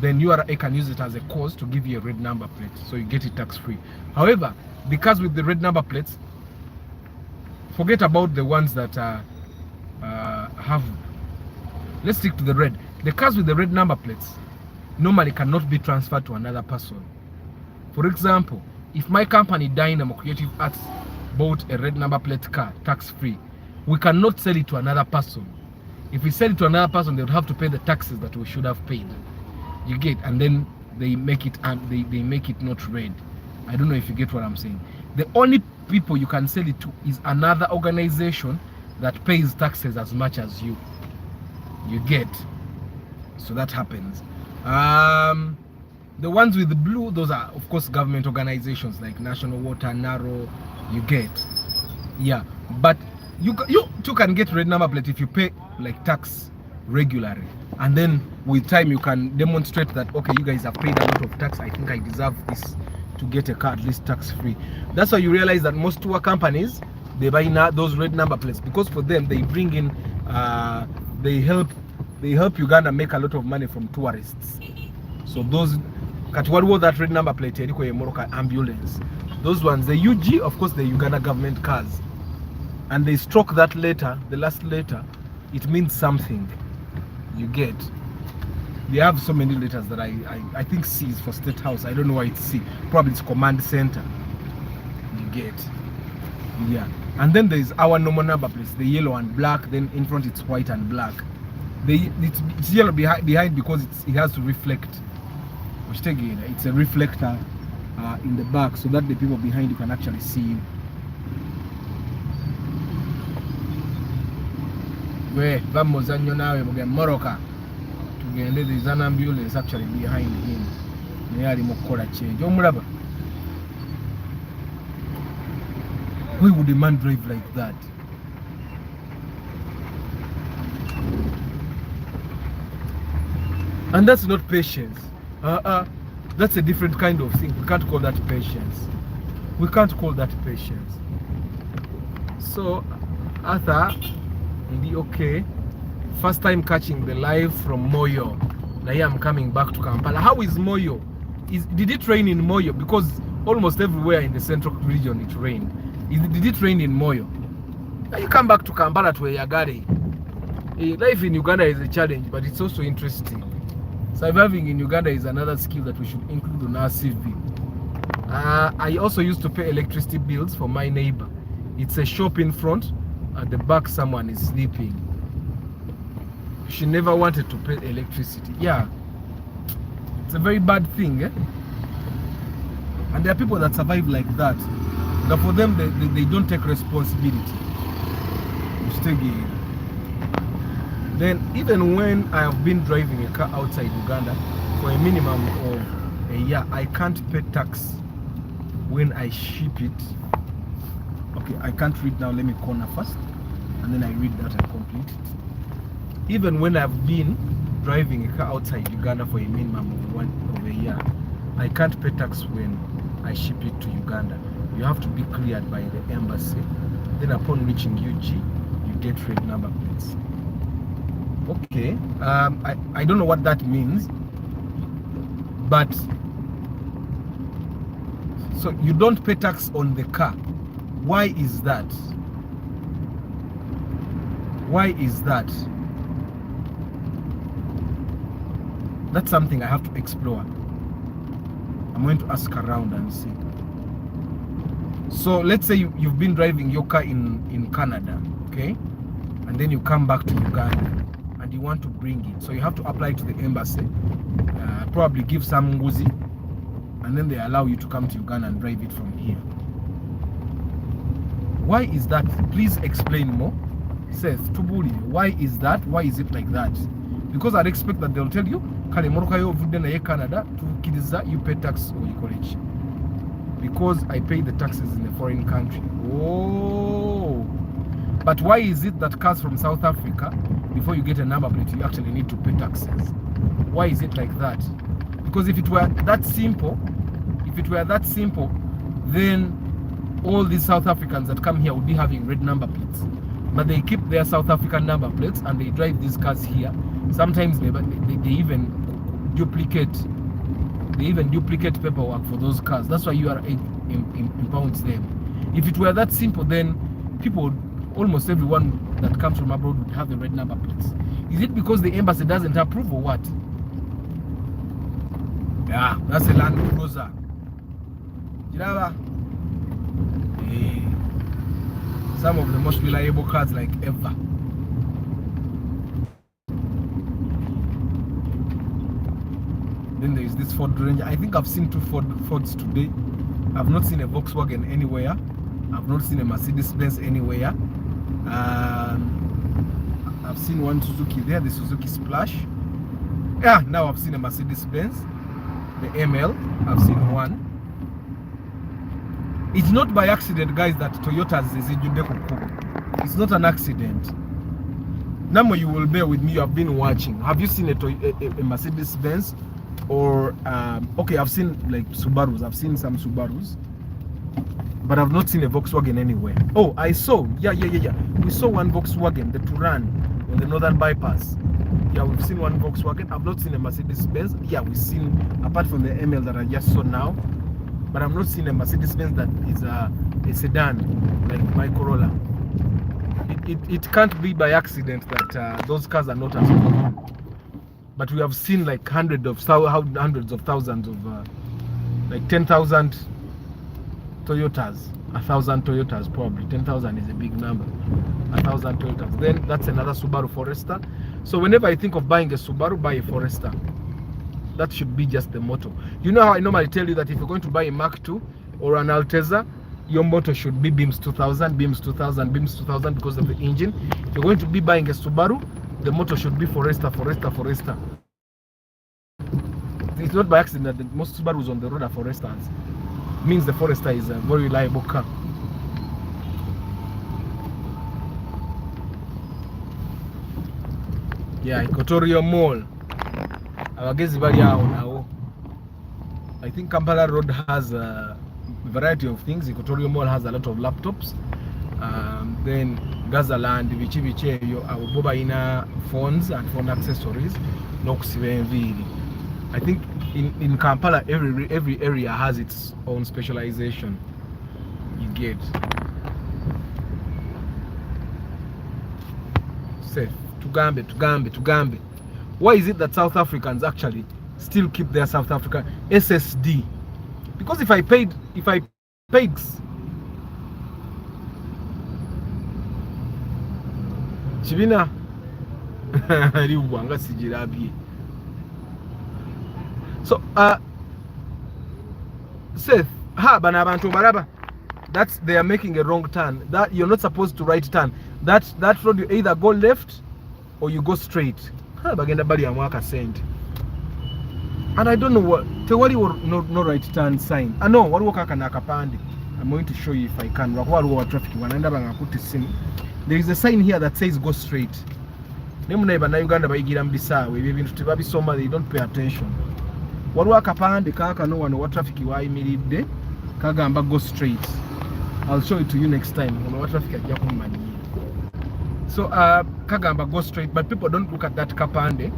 then URA can use it as a cause to give you a red number plate, so you get it tax free. However, the cars with the red number plates, forget about the ones that have, let's stick to the red. The cars with the red number plates normally cannot be transferred to another person. For example, if my company Dynamo Creative Arts bought a red number plate car tax free, we cannot sell it to another person. If we sell it to another person, they would have to pay the taxes that we should have paid. You get, and then they make it they make it not red. I don't know if you get what I'm saying. The only people you can sell it to is another organization that pays taxes as much as you. You get. So that happens. The ones with the blue, those are of course government organizations like National Water, NARO. You get. Yeah, but you too can get red number plate if you pay like tax regularly, and then with time you can demonstrate that, okay, you guys have paid a lot of tax, I think I deserve this to get a car at least tax free. That's why you realize that most tour companies, they buy those red number plates, because for them they bring in they help Uganda make a lot of money from tourists. So those that red number plate ambulance, those ones, the UG, of course the Uganda government cars, and they stroke that letter, the last letter, it means something. You get. They have so many letters that I think C is for State House. I don't know why it's C. Probably it's Command Center. You get. Yeah. And then there is our normal number plates, the yellow and black. Then in front it's white and black. It's yellow behind because it has to reflect. It's a reflector in the back so that the people behind you can actually see you. Where Bamozanyo nawe muge Moroka tugende, there is an ambulance actually behind him. Neyali mukola change. Omulaba. Why would a man drive like that? And that's not patience. That's a different kind of thing. We can't call that patience. We can't call that patience. So, Arthur, okay. First time catching the live from Moyo. Now I'm coming back to Kampala. How is Moyo? Did it rain in Moyo? Because almost everywhere in the central region it rained. Did it rain in Moyo? Now you come back to Kampala to Yagare. Life in Uganda is a challenge, but it's also interesting. Surviving in Uganda is another skill that we should include on our CV. I also used to pay electricity bills for my neighbor. It's a shop in front. At the back, someone is sleeping. She never wanted to pay electricity. Yeah, it's a very bad thing, eh? And there are people that survive like that. But for them, they don't take responsibility. Then, even when I have been driving a car outside Uganda for a minimum of a year, I can't pay tax when I ship it. Okay, I can't read now. Let me corner first, and then I read that and complete it. Even when I've been driving a car outside Uganda for a minimum of a year, I can't pay tax when I ship it to Uganda. You have to be cleared by the embassy. Then upon reaching UG, you get red number plates. Okay, I don't know what that means, but so you don't pay tax on the car. Why is that? Why is that? That's something I have to explore. I'm going to ask around and see. So let's say you've been driving your car in Canada, okay? And then you come back to Uganda and you want to bring it. So you have to apply to the embassy, probably give some nguzi, and then they allow you to come to Uganda and drive it from here. Why is that? Please explain more. Seth, Tubuli, why is that? Why is it like that? Because I'd expect that they'll tell you, Canada, you pay tax or college. Because I pay the taxes in a foreign country. Oh. But why is it that cars from South Africa, before you get a number plate, you actually need to pay taxes? Why is it like that? Because if it were that simple, then all these South Africans that come here would be having red number plates. But they keep their South African number plates and they drive these cars here. Sometimes they even duplicate paperwork for those cars. That's why URA impounds them. If it were that simple, then people, almost everyone that comes from abroad would have the red number plates. Is it because the embassy doesn't approve or what? Yeah, that's a Land Cruiser. Jiraba. Hey. Some of the most reliable cars like ever. Then there is this Ford Ranger. I think I've seen two Fords today. I've not seen a Volkswagen anywhere. I've not seen a Mercedes-Benz anywhere. I've seen one Suzuki there, the Suzuki Splash. Yeah, now I've seen a Mercedes-Benz, the ML. I've seen one. It's not by accident, guys, that Toyota's it's not an accident. Namo, you will bear with me. You have been watching. Have you seen a Mercedes-Benz? Or okay, I've seen like Subarus. I've seen some Subarus, but I've not seen a Volkswagen anywhere. Oh, I saw. Yeah. We saw one Volkswagen, the Touran, on the Northern Bypass. Yeah, we've seen one Volkswagen. I've not seen a Mercedes-Benz. Yeah, we've seen, apart from the ML that I just saw now, but I've not seen a Mercedes-Benz that is a sedan like my Corolla. It can't be by accident that those cars are not as common. But we have seen like hundreds of thousands of like 10,000 Toyotas. 1,000 Toyotas, probably 10,000 is a big number. 1,000 Toyotas, then that's another Subaru Forester. So whenever I think of buying a Subaru, buy a Forester. That should be just the motto. You know how I normally tell you that if you're going to buy a Mark II or an Alteza, your motto should be Beams 2000, Beams 2000, Beams 2000 because of the engine. If you're going to be buying a Subaru, the motto should be Forester, Forester, Forester. It's not by accident that most Subarus on the road are Foresters. It means the Forester is a very reliable car. Yeah, Equatorial Mall. Abagezi bali awo nawo. I think Kampala Road has a variety of things. Equatorial Mall has a lot of laptops. Then Gazaland, bichi ebyo abo balina phones and phone accessories n'okusiba enviiri. I think in Kampala every area has its own specialization. You get. Safe. Tugambe. Why is it that South Africans actually still keep their South African SSD? Because if I paid Chibina riwanga sijirabie. So Seth, bana abantu baraba, that's they are making a wrong turn. That you're not supposed to right turn. That road you either go left or you go straight. Bagenda bali ya mwaka send. And I don't know what tewali no right turn sign. No, waliwo kaka na kapande. I'm going to show you if I can. Waliwo traffic wanaenda bangakuti simu. There is a sign here that says go straight. Nemunaiba na Uganda bayigira mbisawe ebyo bintu tebabisoma, they don't pay attention. Waliwo akapande kaka no wano wa traffic wayimiridde kagamba go straight. I'll show it to you next time. Wano wa traffic ajja kumanyira. So kagamba go straight, but people don't look at that kapande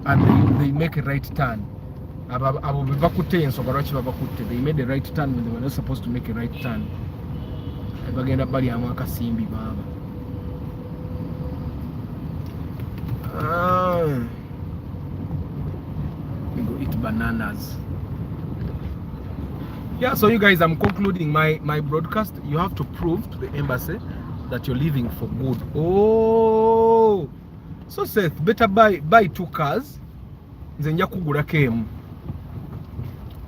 and they make a right turn. Abo bakutte ensonga lwaki babakutte. They made a right turn when they were not supposed to make a right turn. Bagenda bali amu akasimbi baba. We go eat bananas. Yeah, so you guys, I'm concluding my broadcast. You have to prove to the embassy that you're leaving for good. Oh, so Seth, better buy 2 cars. Nzenja kugura kemu.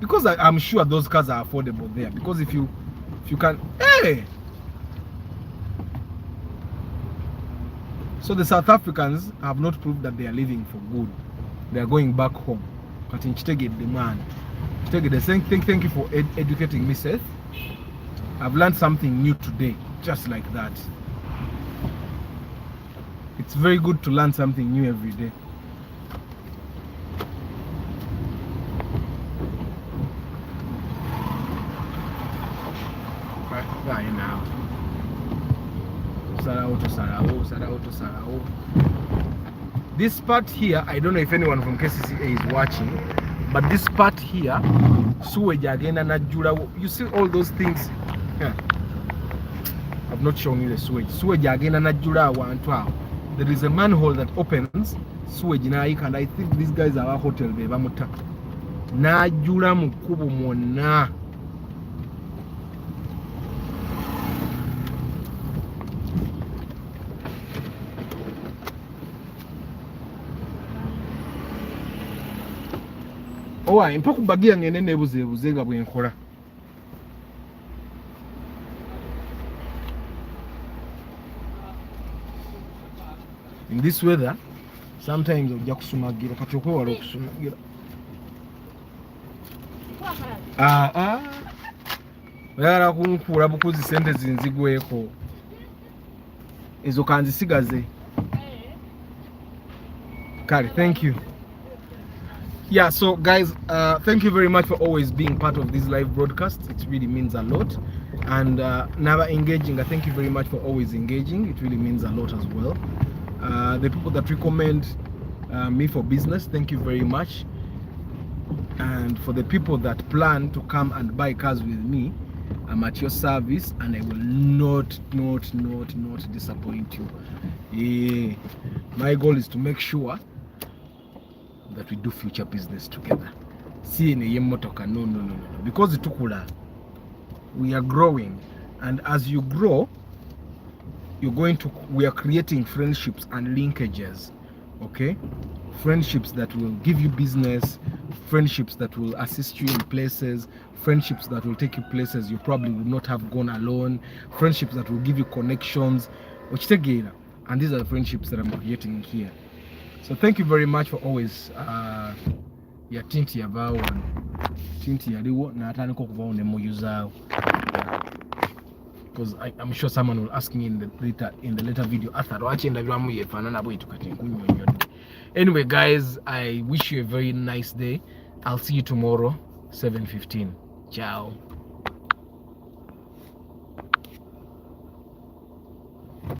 Because I'm sure those cars are affordable there. Because if you can, hey. So the South Africans have not proved that they are leaving for good. They are going back home. But in Chitege, the man. Chitege, the same thing. Thank you for educating me, Seth. I've learned something new today, just like that. It's very good to learn something new every day. Right now. Sarao. This part here, I don't know if anyone from KCCA is watching, but this part here, you see all those things. Yeah. I've not shown you the sewage. There is a manhole that opens sewage and I think these guys are a hotel. Najula mukubu mona. Oh, mpaka kubagia ngene nebuze nga bwenkola. In this weather, sometimes ojja kusumagira kati okwewala okusumagira. Oyagala kunkuula bukuzi sente zinzigweko. Ezo kanzisigaze. Kale, thank you. Yeah, so guys, thank you very much for always being part of these live broadcasts. It really means a lot. And never engaging, I thank you very much for always engaging. It really means a lot as well. The people that recommend me for business, thank you very much. And for the people that plan to come and buy cars with me, I'm at your service and I will not disappoint you. Yeah. My goal is to make sure that we do future business together. See in a motoka, no. Because it took we are growing, and as you grow, we are creating friendships and linkages, okay? Friendships that will give you business, friendships that will assist you in places, friendships that will take you places you probably would not have gone alone, friendships that will give you connections, and these are the friendships that I'm creating here. So thank you very much for always tinti yavaawo tinti yaliwo n'atandika okuvaawo ne muyuzaawo, because I'm sure someone will ask me in the later video after watching the video. Anyway guys, I wish you a very nice day. I'll see you tomorrow 7:15. Ciao.